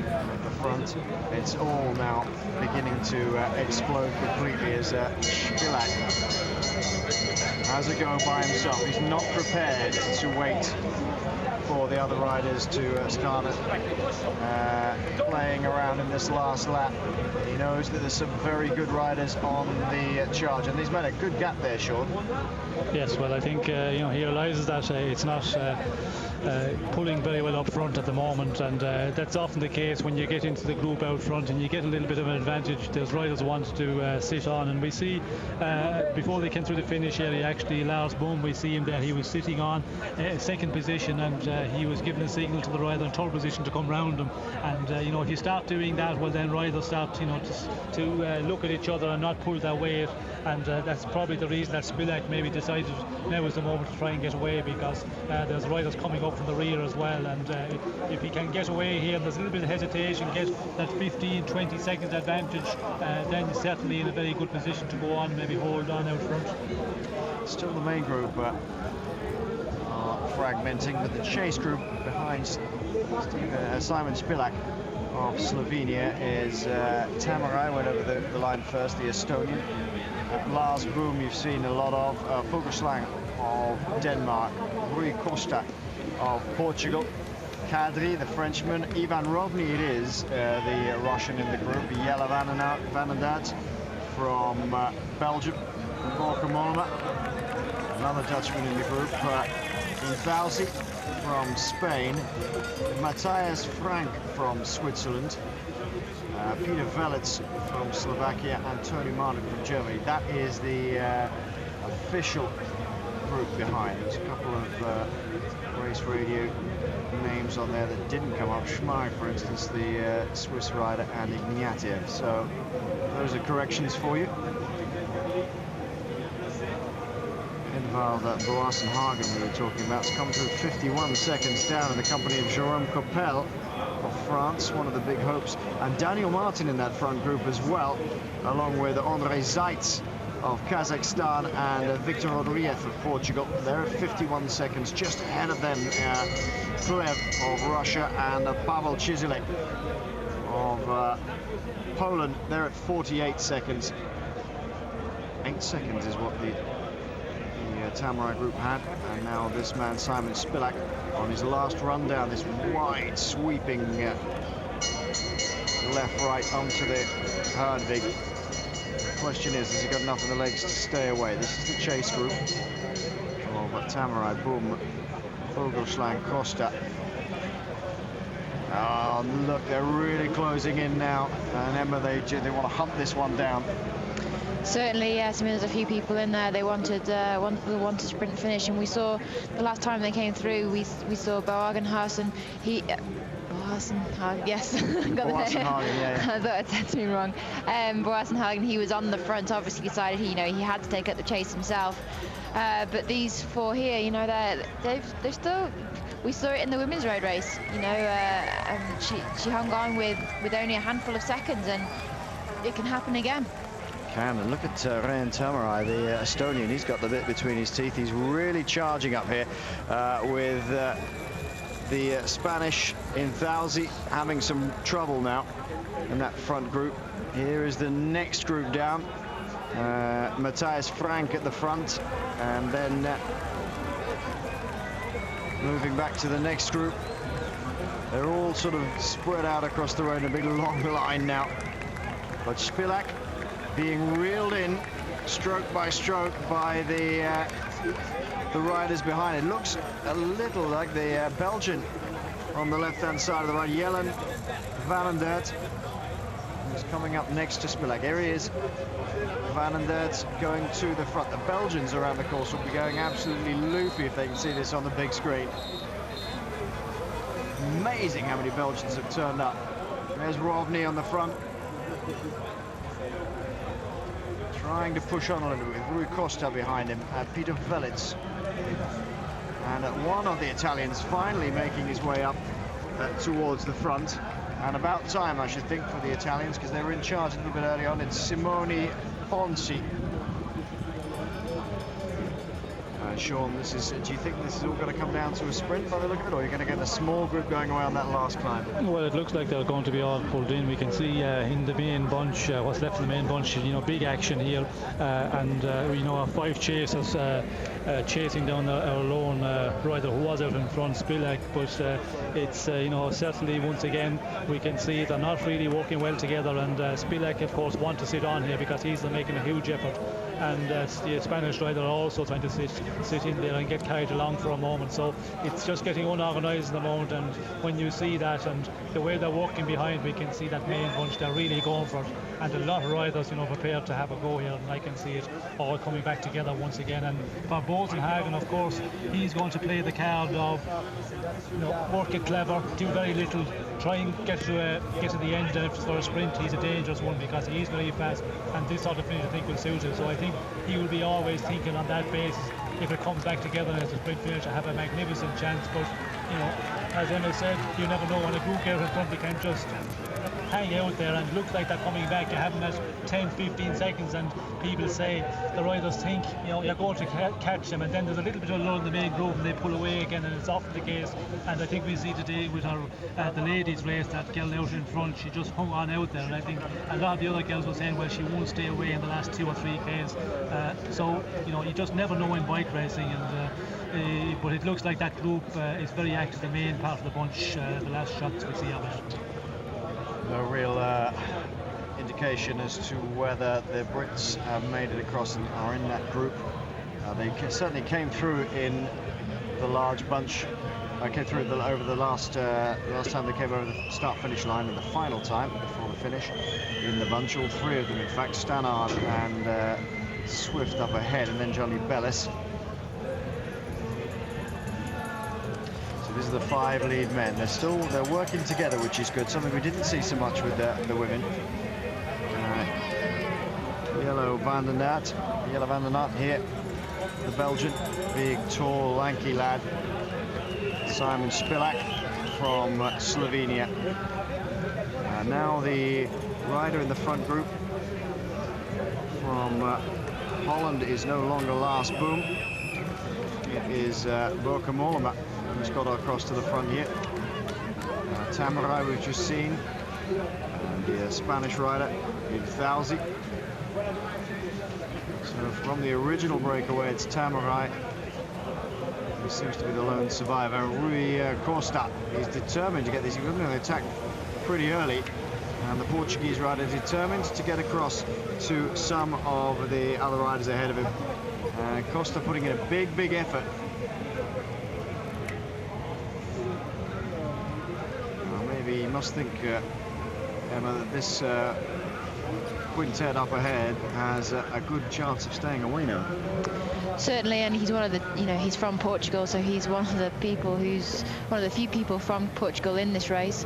at the front. It's all now beginning to explode completely as Spilak has a go by himself. He's not prepared to wait for the other riders to start playing around in this last lap. He knows that there's some very good riders on the charge, and he's made a good gap there, Sean. Yes, well, I think he realises that it's not pulling very well up front at the moment, and that's often the case when you get into the group out front and you get a little bit of an advantage. Those riders want to sit on, and we see before they came through the finish area, actually Lars Boom, we see him there, he was sitting on second position, and he was given a signal to the rider in third position to come round him. And if you start doing that, well, then riders start to look at each other and not pull their weight, and that's probably the reason that Spilak maybe decided now is the moment to try and get away, because there's riders coming up from the rear as well, and if he can get away here, there's a little bit of hesitation, get that 15-20 seconds advantage, then he's certainly in a very good position to go on, maybe hold on out front. Still the main group are fragmenting, but the chase group behind Simon Spilak of Slovenia is Tamarai, went over the line first, the Estonian. Lars Boom you've seen a lot of, Vogelschlang of Denmark, Rui Costa of Portugal, Kadri, the Frenchman, Ivan Rovny it is, the Russian in the group, Jelle Vanendert from Belgium, Borka Mollema, another Dutchman in the group, Infausi from Spain, Matthias Frank from Switzerland, Peter Velits from Slovakia, and Tony Martin from Germany. That is the official group behind. There's a couple of race radio names on there that didn't come up. Schmei, for instance, the Swiss rider, and Ignatiev. So those are corrections for you. Inval, that Boassenhagen we were talking about, has come through 51 seconds down in the company of Jérôme Coppel of France, one of the big hopes, and Daniel Martin in that front group as well, along with André Zeitz of Kazakhstan and Victor Rodriguez of Portugal. They're at 51 seconds, just ahead of them Plev of Russia and Pavel Chizilek of Poland. They're at 48 seconds. 8 seconds is what the Tamurai group had, and now this man Simon Spilak on his last run down this wide sweeping left-right onto the Herdvig. Question is, has he got enough of the legs to stay away? This is the chase group of Tamurai, Boom, Vogelschlang, Costa. Oh, look, they're really closing in now, and Emma, they want to hunt this one down. Certainly, yes. I mean, there's a few people in there. They wanted sprint finish, and we saw the last time they came through. We saw Boassenhagen. Boassenhagen, yes, got the name. Yeah. I thought I said something wrong. Boassenhagen, he was on the front. Obviously, decided he had to take up the chase himself. But these four here, they're still. We saw it in the women's road race. She hung on with only a handful of seconds, and it can happen again. And look at Rein Tamurai, the Estonian. He's got the bit between his teeth. He's really charging up here with the Spanish Inthausi having some trouble now in that front group. Here is the next group down. Matthias Frank at the front, and then moving back to the next group. They're all sort of spread out across the road in a big long line now. But Spilak being reeled in stroke by stroke by the riders behind. It looks a little like the Belgian on the left-hand side of the road, Jelen Van den Dert, who's coming up next to Spilak. Here he is, Van den Dert going to the front. The Belgians around the course will be going absolutely loopy if they can see this on the big screen. Amazing how many Belgians have turned up. There's Rovny on the front, trying to push on a little bit, with Rui Costa behind him, Peter Velits. And one of the Italians finally making his way up towards the front. And about time, I should think, for the Italians, because they were in charge a little bit early on. It's Simone Fonsi. Sean, do you think this is all going to come down to a sprint by the look of it, or are you going to get a small group going away on that last climb? Well, it looks like they're going to be all pulled in. We can see in the main bunch, what's left of the main bunch, big action here, and 5 chasers chasing down our lone rider who was out in front, Spilak, but it's certainly, once again, we can see they're not really working well together, and Spilak, of course, want to sit on here because he's making a huge effort, and the Spanish rider are also trying to sit in there and get carried along for a moment. So it's just getting unorganised at the moment, and when you see that and the way they're walking behind, we can see that main bunch, they're really going for it, and a lot of riders prepared to have a go here, and I can see it all coming back together once again. And for Boassenhagen, of course, he's going to play the card of work it clever, do very little, try and get to the end, and for a sprint he's a dangerous one because he's very fast, and this sort of finish I think will suit him. So I think he will be always thinking on that basis, if it comes back together as a sprint finish, I have a magnificent chance. But as Emma said, you never know when a group out in front, they can just hang out there, and it looks like they're coming back. You have them at 10-15 seconds, and people say, the riders think you're going to catch them, and then there's a little bit of lull in the main group and they pull away again, and it's often the case. And I think we see today with her the ladies race, that girl out in front, she just hung on out there, and I think a lot of the other girls were saying, well, she won't stay away in the last 2 or 3 Ks. So you just never know in bike racing, and but it looks like that group is very active, the main part of the bunch, the last shots we see of it. No real indication as to whether the Brits have made it across and are in that group. They certainly came through in the large bunch came through over the last time they came over the start-finish line, and the final time before the finish in the bunch. All three of them, in fact, Stannard and Swift up ahead, and then Johnny Bellis. So these are the 5 lead men. They're working together, which is good. Something we didn't see so much with the women. Yellow Van der Naert here. The Belgian, big, tall, lanky lad. Simon Spilak from Slovenia. Now the rider in the front group from Holland is no longer Lars Boom. It is Börke Mollema who's got across to the front here. Tamarai we've just seen. And the Spanish rider, U23. So from the original breakaway, it's Tamarai who seems to be the lone survivor. Rui Costa is determined to get this. He was going to attack pretty early, and the Portuguese rider determined to get across to some of the other riders ahead of him. Costa putting in a big effort. Well, maybe he must think, Emma, that this quintet up ahead has a good chance of staying away now. Certainly, and he's one of the, he's from Portugal, so he's one of the few people from Portugal in this race.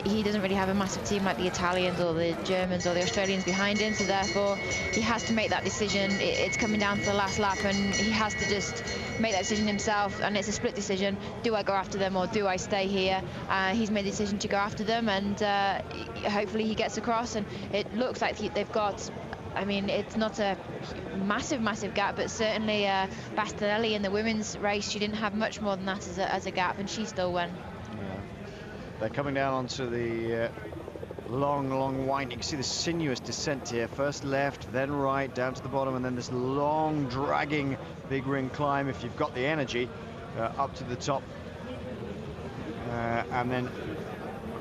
He doesn't really have a massive team like the Italians or the Germans or the Australians behind him, so therefore he has to make that decision. It's coming down to the last lap, and he has to just make that decision himself, and it's a split decision. Do I go after them or do I stay here? He's made the decision to go after them, and hopefully he gets across, and it looks like they've got, I mean, it's not a massive gap, but certainly Bastianelli in the women's race, she didn't have much more than that as a gap, and she still won. They're coming down onto the long winding. You see the sinuous descent here. First left, then right, down to the bottom, and then this long, dragging big ring climb, if you've got the energy, up to the top. And then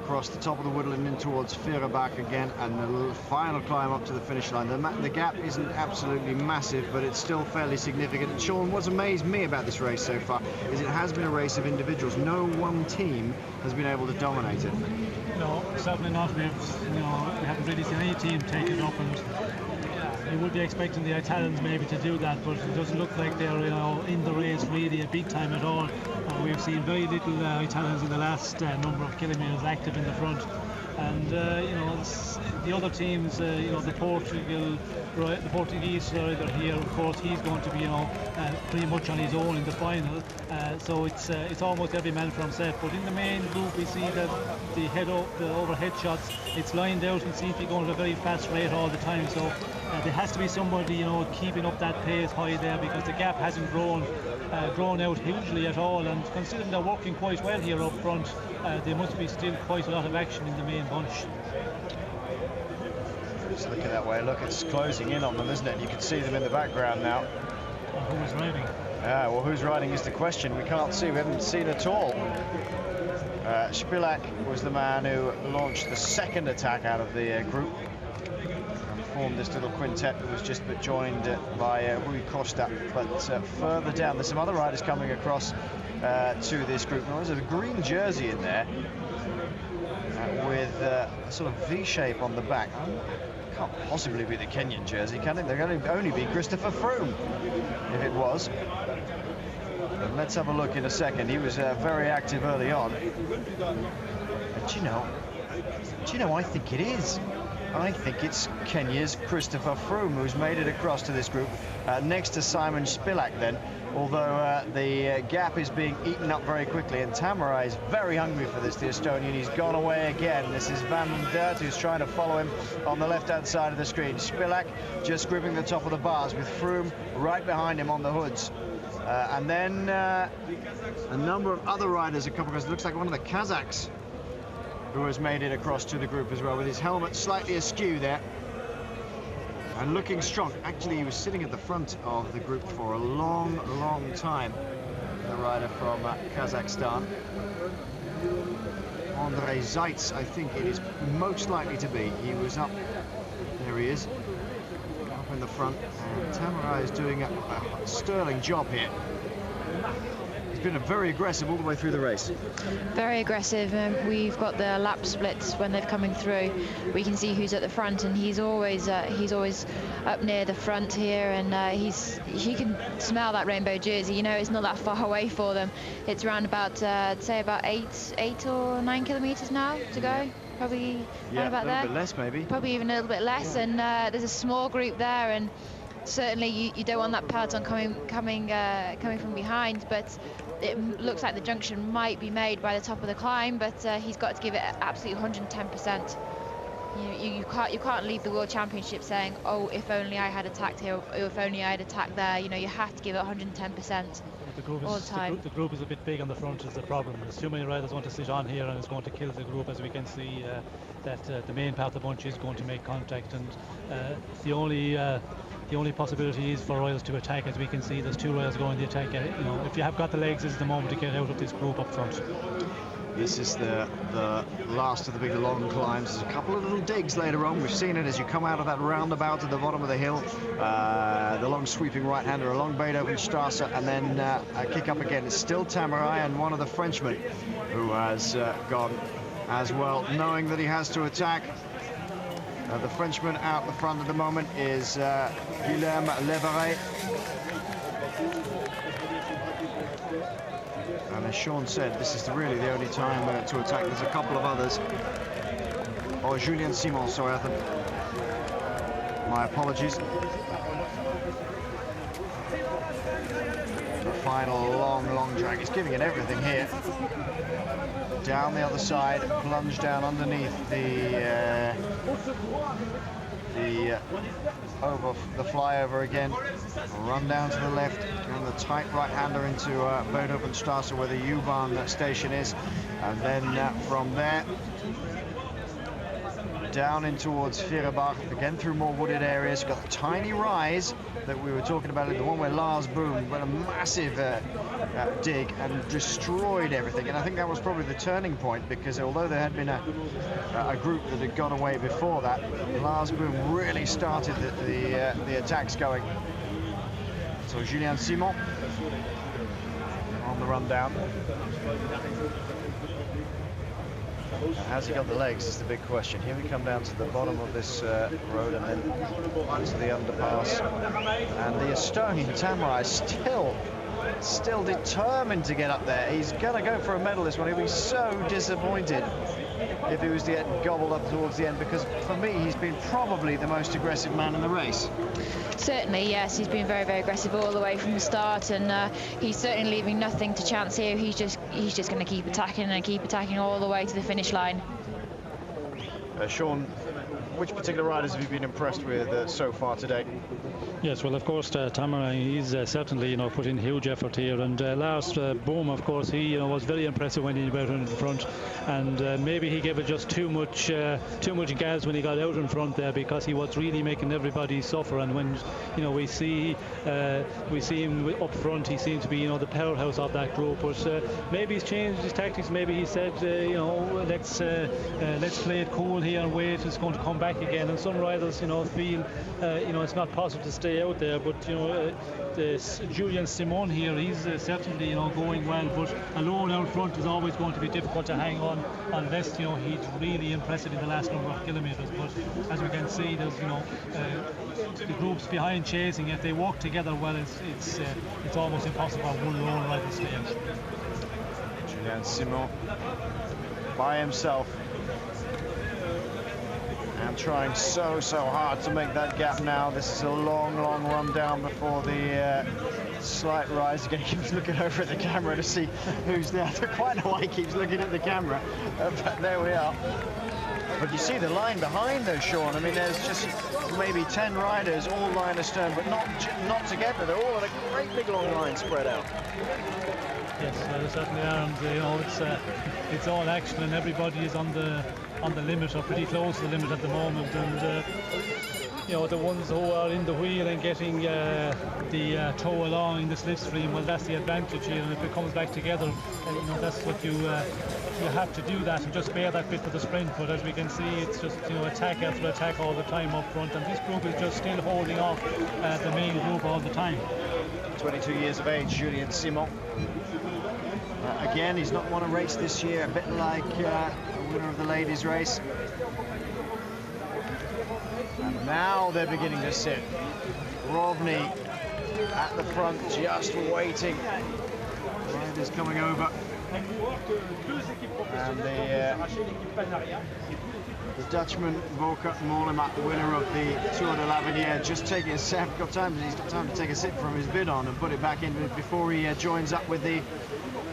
across the top of the woodland in towards Vierenbach again, and the final climb up to the finish line. The gap isn't absolutely massive, but it's still fairly significant. And Sean, what's amazed me about this race so far is it has been a race of individuals. No one team has been able to dominate it. No, certainly not. We haven't really seen any team take it up, and you would be expecting the Italians maybe to do that, but it doesn't look like they're in the race really a big time at all. We've seen very little Italians in the last number of kilometres active in the front, and the other teams, the Portuguese rider here, of course, he's going to be pretty much on his own in the final, so it's almost every man for himself. But in the main group we see that the overhead shots, it's lined out and seems to be going at a very fast rate all the time, so there has to be somebody keeping up that pace high there, because the gap hasn't grown out hugely at all, and considering they're working quite well here up front, there must be still quite a lot of action in the main bunch. Just looking that way, look, it's closing in on them, isn't it? You can see them in the background now. Well, who's riding? Well, who's riding is the question. We can't see, we haven't seen at all. Spilak was the man who launched the second attack out of the group and formed this little quintet that was just joined by Rui Costa. But further down, there's some other riders coming across to this group. Now, there's a green jersey in there with a sort of V-shape on the back. Can't possibly be the Kenyan jersey, can it? They're going to only be Christopher Froome, if it was. And let's have a look in a second. He was very active early on. But do you know, I think it is. I think it's Kenya's Christopher Froome who's made it across to this group, next to Simon Spilak then, although the gap is being eaten up very quickly, and Tamarai is very hungry for this, the Estonian. He's gone away again. This is Van Dert who's trying to follow him on the left-hand side of the screen. Spilak just gripping the top of the bars with Froome right behind him on the hoods. And then a number of other riders are coming across. It looks like one of the Kazakhs who has made it across to the group as well, with his helmet slightly askew there and looking strong. Actually, he was sitting at the front of the group for a long time, the rider from Kazakhstan. Andrei Zaitz, I think it is most likely to be. He was up, there he is, up in the front, and Tamarai is doing a sterling job here. It's been very aggressive all the way through the race. Very aggressive. We've got the lap splits when they're coming through. We can see who's at the front, and he's always up near the front here, and he can smell that rainbow jersey. You know, it's not that far away for them. It's around about I'd say about 8 or 9 kilometers now to go. Probably around about there. A little bit less maybe. Probably even a little bit less, and there's a small group there, and certainly you don't want that peloton coming from behind, but it looks like the junction might be made by the top of the climb, but he's got to give it absolutely 110%. You can't leave the World Championship saying, oh, if only I had attacked here, or if only I had attacked there. You know, you have to give it 110%. All the time. The group is a bit big on the front is the problem. There's too many riders want to sit on here, and it's going to kill the group, as we can see that the main part of the bunch is going to make contact, and the only possibility is for Royals to attack. As we can see, there's 2 Royals going to attack. You know, if you have got the legs, this is the moment to get out of this group up front. This is the last of the big long climbs. There's a couple of little digs later on. We've seen it as you come out of that roundabout at the bottom of the hill. The long sweeping right-hander along Beethovenstrasse, and then a kick up again. It's still Tamarai and one of the Frenchmen who has gone as well, knowing that he has to attack. The Frenchman out the front at the moment is Guillaume Leveret. And as Sean said, this is really the only time to attack. There's a couple of others. Oh, Julien Simon, sorry, I think. My apologies. The final long drag. He's giving it everything here. Down the other side, plunge down underneath the flyover again, run down to the left, and the tight right-hander into Beethovenstrasse, where the U-Bahn station is, and then from there down in towards Vierenbach, again through more wooded areas. Got the tiny rise that we were talking about, the one where Lars Boom went a massive dig and destroyed everything, and I think that was probably the turning point, because although there had been a group that had gone away before that, Lars Boom really started the attacks going. So Julien Simon on the run down. Has he got the legs is the big question. Here we come down to the bottom of this road, and then onto the underpass. And the Estonian Tamarai still determined to get up there. He's going to go for a medal this one. He'll be so disappointed if he was to get gobbled up towards the end, because for me he's been probably the most aggressive man in the race. Certainly, yes, he's been very aggressive all the way from the start, and he's certainly leaving nothing to chance here. He's just going to keep attacking all the way to the finish line. Sean, which particular riders have you been impressed with so far today? Yes, well, of course, Tamarai, he's certainly, put in huge effort here, and Lars Boom, of course, he was very impressive when he went out in front, and maybe he gave it just too much gas when he got out in front there, because he was really making everybody suffer. And when we see him up front, he seems to be the powerhouse of that group. But maybe he's changed his tactics. Maybe he said, let's play it cool here and wait. It's going to come back again. And some riders, feel it's not possible to stay out there, but Julien Simon here, he's certainly going well, but alone out front is always going to be difficult to hang on unless he's really impressive in the last number of kilometers. But as we can see, there's the groups behind chasing. If they walk together well, it's almost impossible for one lone rider to stay out. Julien Simon by himself, and trying so hard to make that gap now. This is a long run down before the slight rise. Again, he keeps looking over at the camera to see who's there. I don't quite know why he keeps looking at the camera, but there we are. But you see the line behind those, Sean. I mean, there's just maybe 10 riders, all line astern, but not together. They're all on a great big long line spread out. Yes, they certainly are, and it's all action, and everybody is on the limit, or pretty close to the limit at the moment, and you know, the ones who are in the wheel and getting the tow along in the slipstream, well, that's the advantage here. And if it comes back together, you know, that's what you have to do that and just bear that bit for the sprint. But as we can see, it's just, you know, attack after attack all the time up front, and this group is just still holding off the main group all the time. 22 years of age, Julien Simon. Again, he's not won a race this year, a bit like the winner of the ladies' race. And now they're beginning to sit. Rovny at the front, just waiting. Riders coming over. And the Dutchman, Volker Mollema, winner of the Tour de l'Avenir, just taking a sip. He's got time to take a sip from his bidon and put it back in before he joins up with the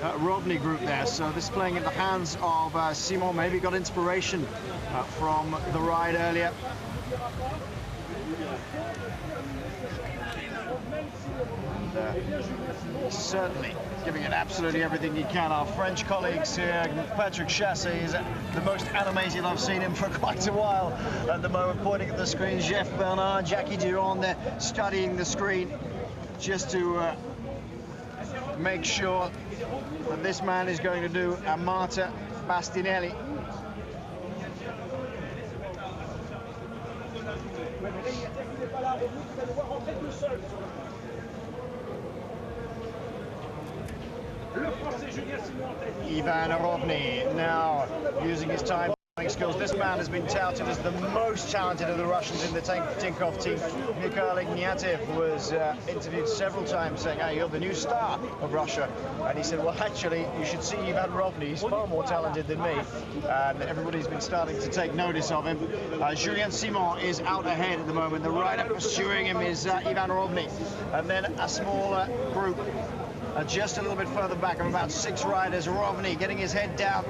Rovny group there. So this is playing in the hands of Simon. Maybe got inspiration from the ride earlier. And certainly giving it absolutely everything he can. Our French colleagues here, Patrick Chassé is the most animated I've seen him for quite a while at the moment, pointing at the screen. Jeff Bernard, Jackie Durand there studying the screen just to make sure that this man is going to do a Marta Bastinelli. Ivan Rovny now using his time skills. This man has been touted as the most talented of the Russians in the Tinkoff team. Mikhail Ignatiev was interviewed several times saying, "Hey, you're the new star of Russia." And he said, "Well, actually, you should see Ivan Rovny. He's far more talented than me." And everybody's been starting to take notice of him. Julien Simon is out ahead at the moment. The rider pursuing him is Ivan Rovny. And then a smaller group just a little bit further back of about 6 riders. Rovny getting his head down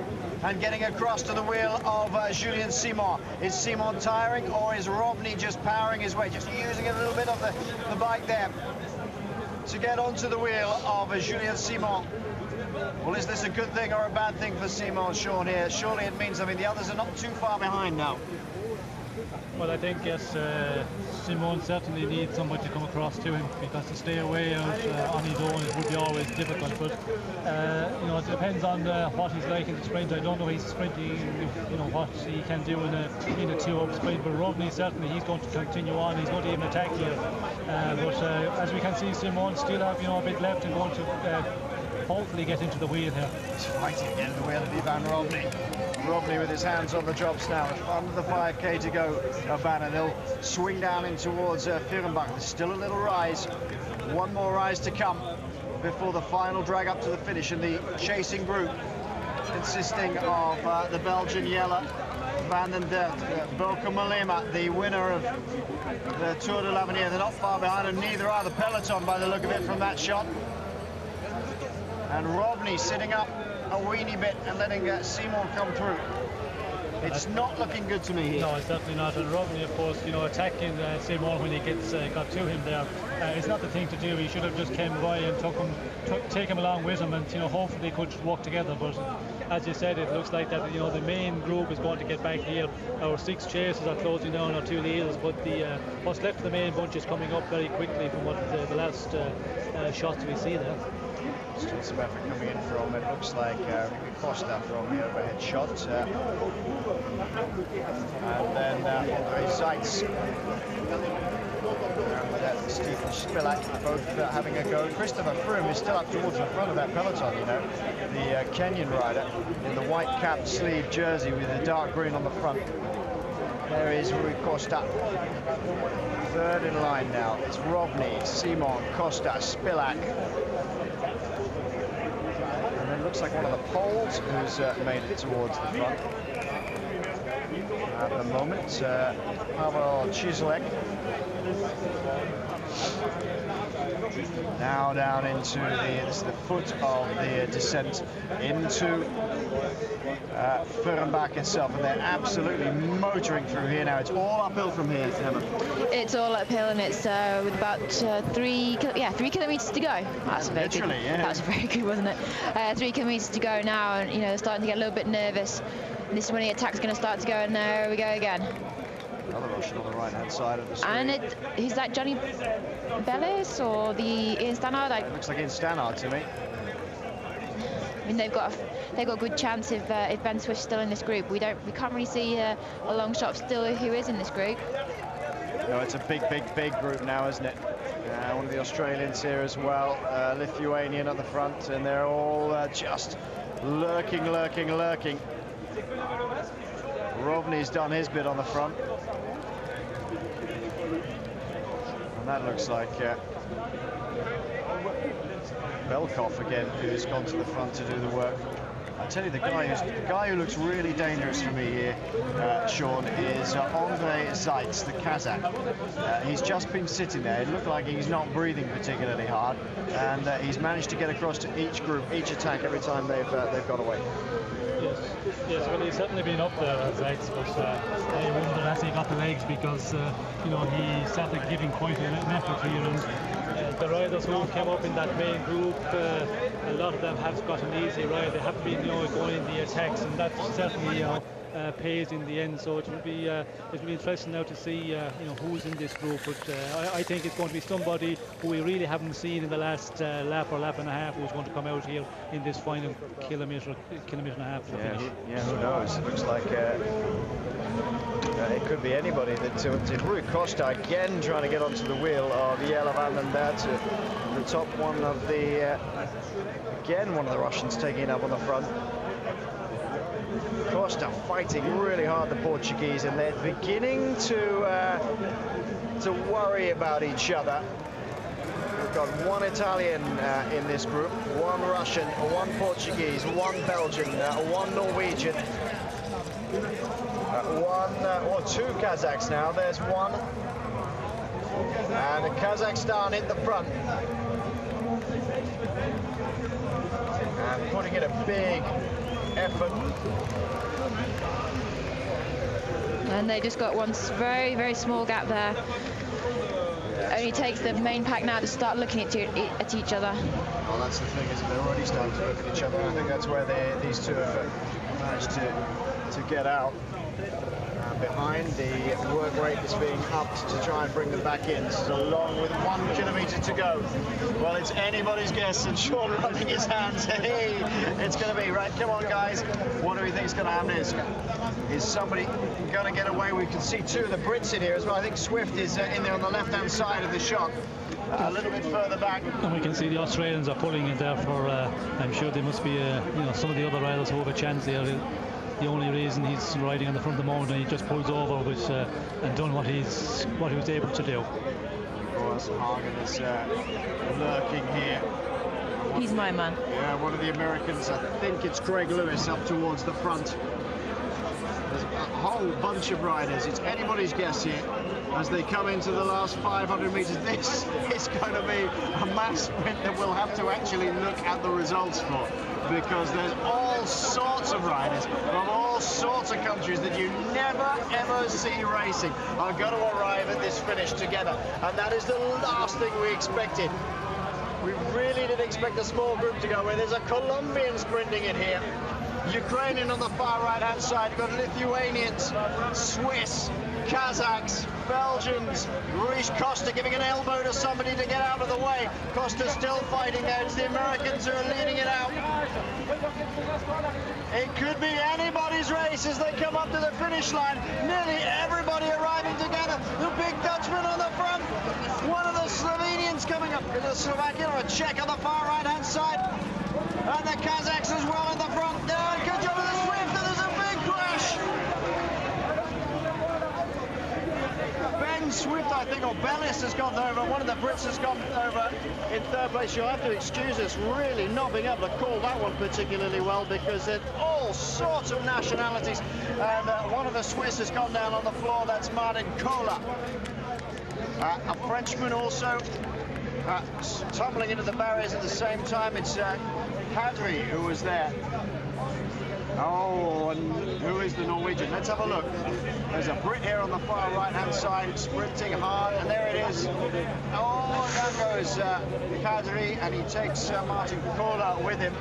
and getting across to the wheel of Julien Simon. Is Simon tiring, or is Rovny just powering his way, just using a little bit of the bike there to get onto the wheel of Julien Simon? Well, is this a good thing or a bad thing for Simon, Sean, here? Surely it means, I mean, the others are not too far behind now. Well, I think, yes, Simon certainly needs somebody to come across to him, because to stay away out on his own it would be always difficult. But you know, it depends on what he's like in the sprint. I don't know he's sprinting, you know, what he can do in a 2-up sprint. But Rovny, certainly he's going to continue on. He's going to even attack here. But as we can see, Simon still have, you know, a bit left and going to hopefully get into the wheel here. He's fighting to get in the wheel of Ivan Rovny. Rovny with his hands on the jobs now. Under the 5k to go, Bannon. He'll swing down in towards Fehrenbach. There's still a little rise. One more rise to come before the final drag up to the finish. And the chasing group, consisting of the Belgian Jelle van den Dert, Volker Mollema, the winner of the Tour de l'Avenir. They're not far behind, and neither are the peloton by the look of it from that shot. And Rovny sitting up a weeny bit and letting Simon come through. It's not looking good to me here. No, it's definitely not. And Rovny, of course, you know, attacking Simon when he got to him there, it's not the thing to do. He should have just came by and take him along with him, and, you know, hopefully they could work together. But as you said, it looks like that, you know, the main group is going to get back here. Our 6 chasers are closing down our 2 leaders, but the what's left of the main bunch is coming up very quickly from what the last shots we see there. Still some effort coming in from, it looks like, Costa from the overhead shot. And then Andre Seitz and Stephen Spilak both having a go. Christopher Froome is still up towards the front of that peloton, you know. The Kenyan rider in the white cap sleeve jersey with the dark green on the front. There is Rui Costa. 3rd in line now. It's Rovny, Simon, Costa, Spilak. And then looks like one of the Poles who's made it towards the front. At the moment, Pavel Chiselek. Now down into the foot of the descent into Fehrenbach itself, and they're absolutely motoring through here now. It's all uphill from here, Emma. It's all uphill, and it's with about 3 kilometres to go. That's very good. Yeah. That was very good, wasn't it? 3 kilometres to go now, and, you know, they're starting to get a little bit nervous. And this is when the attack's going to start to go, and there we go again. Another Russian on the right-hand side of the screen. And is that Johnny Bellis or the Ian Stannard? Looks like Ian Stannard to me. I mean, they've got a good chance if Ben Swift's still in this group. We can't really see a long shot of still who is in this group. No, it's a big group now, isn't it? One of the Australians here as well, Lithuanian at the front, and they're all just lurking. Rovny's done his bit on the front. And that looks like Belkov again, who's gone to the front to do the work. I tell you, the guy who looks really dangerous for me here, Sean, is Andrei Zaitz, the Kazakh. He's just been sitting there. It looked like he's not breathing particularly hard, and he's managed to get across to each group, each attack every time they've got away. Yes, well, he's certainly been up there, Zaitz, but I wondered as he got the legs because you know, he started giving quite an effort here, and the riders who came up in that main group, a lot of them have got an easy ride. They haven't been, you know, going in the attacks, and that certainly, you know, pays in the end. So it will be interesting now to see you know, who's in this group. But I think it's going to be somebody who we really haven't seen in the last lap or lap and a half, who's going to come out here in this final kilometre and a half for finish. Yeah, who knows? It looks like it could be anybody. Rui Costa again trying to get onto the wheel of Jelle van den Berg to the top one of the again one of the Russians taking it up on the front. Costa fighting really hard, the Portuguese, and they're beginning to worry about each other. We've got one Italian in this group, one Russian, one Portuguese, one Belgian, one Norwegian, two Kazakhs now. There's one, and Kazakhstan in the front, and putting in a big effort. And they just got one very small gap there. Only takes the main pack now to start looking at each other. Well, that's the thing, isn't it? They're already starting to look at each other. I think that's where these two have managed to get out. Behind, the work rate is being upped to try and bring them back in. This is along with 1 kilometre to go. Well, it's anybody's guess, and Sean rubbing his hands. Hey, it's going to be right. Come on, guys. What do we think is going to happen? Is somebody going to get away? We can see two of the Brits in here as well. I think Swift is in there on the left-hand side of the shot. A little bit further back. And we can see the Australians are pulling in there for, I'm sure there must be, you know, some of the other riders who have a chance here. The only reason he's riding on the front of the mountain, he just pulls over with, and done what he was able to do. Of course, Hagen is lurking here. He's my man. Yeah, one of the Americans, I think it's Craig Lewis up towards the front. There's a whole bunch of riders. It's anybody's guess here as they come into the last 500 metres. This is going to be a mass sprint that we'll have to actually look at the results for, because there's all sorts of riders from all sorts of countries that you never ever see racing are going to arrive at this finish together, and that is the last thing we expected. We really did expect a small group to go where there's a Colombian sprinting in here, Ukrainian on the far right hand side, you've got Lithuanians, Swiss, Kazakhs, Belgians, Rui Costa giving an elbow to somebody to get out of the way. Costa's still fighting there. It's the Americans who are leading it out. It could be anybody's race as they come up to the finish line. Nearly everybody arriving together. The big Dutchman on the front. One of the Slovenians coming up. Is a Slovakian or a Czech on the far right hand side. And the Kazakhs as well in the front. Good job of the Swift, and there's a big crash. Ben Swift, I think, or Bellis has gone over. One of the Brits has gone over in third place. You'll have to excuse us really not being able to call that one particularly well, because there's all sorts of nationalities. And one of the Swiss has gone down on the floor. That's Martin Kohler. A Frenchman also tumbling into the barriers at the same time. It's Kadri who was there. Oh, and who is the Norwegian? Let's have a look. There's a Brit here on the far right-hand side, sprinting hard, and there it is. Oh, there goes Kadri, and he takes Martin Kohler with him.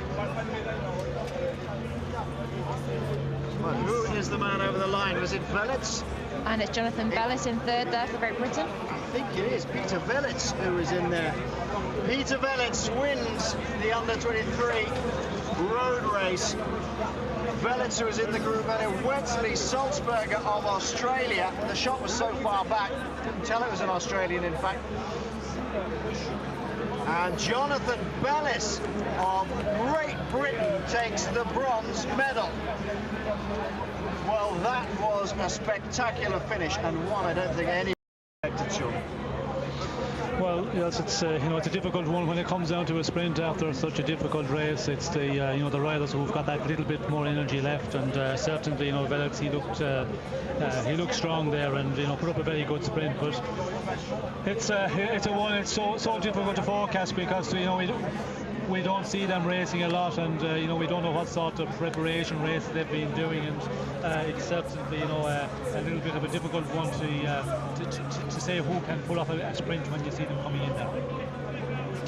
But who is the man over the line? Was it Velets? And it's Jonathan Bellis in third there for Great Britain. I think it is Peter Velits who is in there. Peter Velits wins the under-23 road race. Velits, who is in the group, and Wesley Salzberger of Australia. The shot was so far back, couldn't tell it was an Australian, in fact. And Jonathan Bellis of Great Britain takes the bronze medal. Well, that was a spectacular finish, and one I don't think anyone expected, Sean. Well, yes, it's you know, it's a difficult one when it comes down to a sprint after such a difficult race. It's the you know, the riders who've got that little bit more energy left, and certainly, you know, Velits, he looked strong there, and, you know, put up a very good sprint. But it's a one. It's so difficult to forecast because, you know, we don't see them racing a lot, and you know, we don't know what sort of preparation race they've been doing, and it's certainly, you know, a little bit of a difficult one to say who can pull off a sprint when you see them coming in there.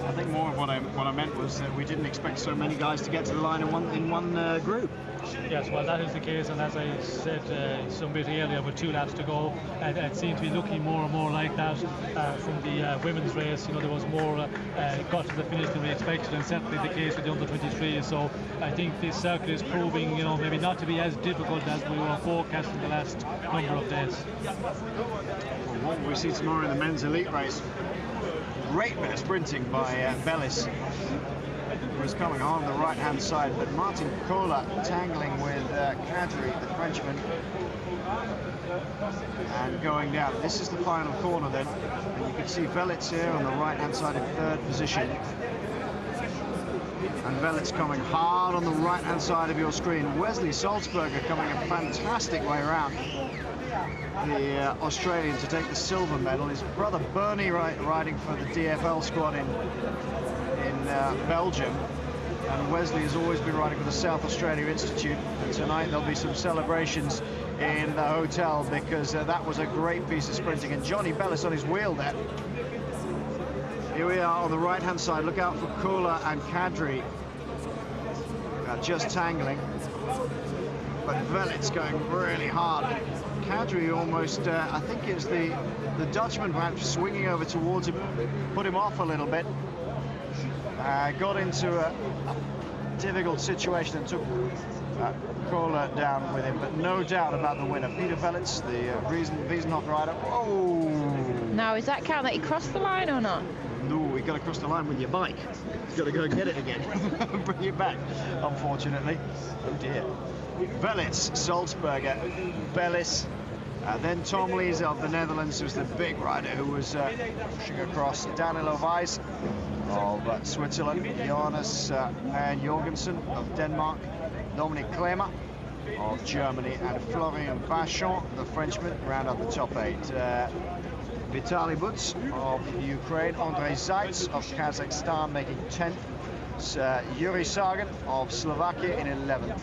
I think more of what I meant was that we didn't expect so many guys to get to the line in one group. Yes, well, that is the case, and as I said some bit earlier, with 2 laps to go, it seemed to be looking more and more like that from the women's race. You know, there was more got to the finish than we expected, and certainly the case with the under-23. So I think this circuit is proving, you know, maybe not to be as difficult as we were forecasting the last number of days. Well, what we see tomorrow in the men's elite race? Great bit of sprinting by Bellis, who was coming on the right-hand side, but Martin Kohler tangling with Kadri, the Frenchman, and going down. This is the final corner then, and you can see Velits here on the right-hand side in third position. And Velits coming hard on the right-hand side of your screen. Wesley Salzberger coming a fantastic way around the Australian to take the silver medal. His brother Bernie riding for the DFL squad in Belgium, and Wesley has always been riding for the South Australia Institute, and tonight there'll be some celebrations in the hotel because that was a great piece of sprinting. And Johnny Bellis on his wheel there. Here we are on the right hand side. Look out for Kohler and Kadri just tangling, but Velits going really hard. Kadri almost, I think it's the Dutchman perhaps swinging over towards him, put him off a little bit. Got into a difficult situation and took Kohler down with him, but no doubt about the winner. Peter Velits, the Wiesenhof rider. Oh! Now, is that count that he crossed the line or not? No, you got to cross the line with your bike. You've got to go get it again, bring it back, unfortunately. Oh dear. Velits, Salzberger, Bellis, then Tom Lees of the Netherlands, who's the big rider who was pushing across. Danilo Weiss of Switzerland, Jonas and Jorgensen of Denmark, Dominic Klemer of Germany, and Florian Vachon, the Frenchman, round up the top 8. Vitaly Buts of Ukraine, Andrei Zaitz of Kazakhstan making 10th, Yuri Sagan of Slovakia in 11th.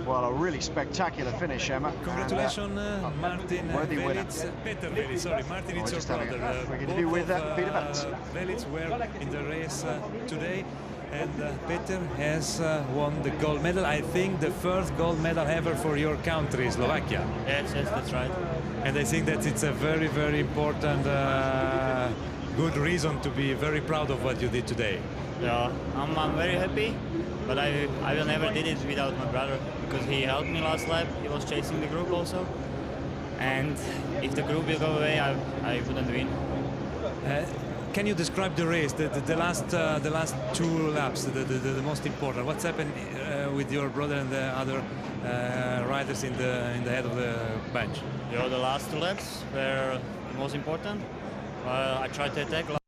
Well, a really spectacular finish, Emma. Congratulations, Martin. Worthy winner. Peter Velits, sorry, Martin, it's your brother. We're going to do with Peter Velits. Velits were in the race today, and Peter has won the gold medal. I think the first gold medal ever for your country, Slovakia. Yes, that's right. And I think that it's a very, very important, good reason to be very proud of what you did today. Yeah, I'm very happy, but I will never did it without my brother, because he helped me last lap. He was chasing the group also, and if the group will go away, I wouldn't win. Can you describe the race, the last 2 laps, the most important? What's happened with your brother and the other riders in the head of the bench? Yeah, the last 2 laps were the most important. I tried to attack.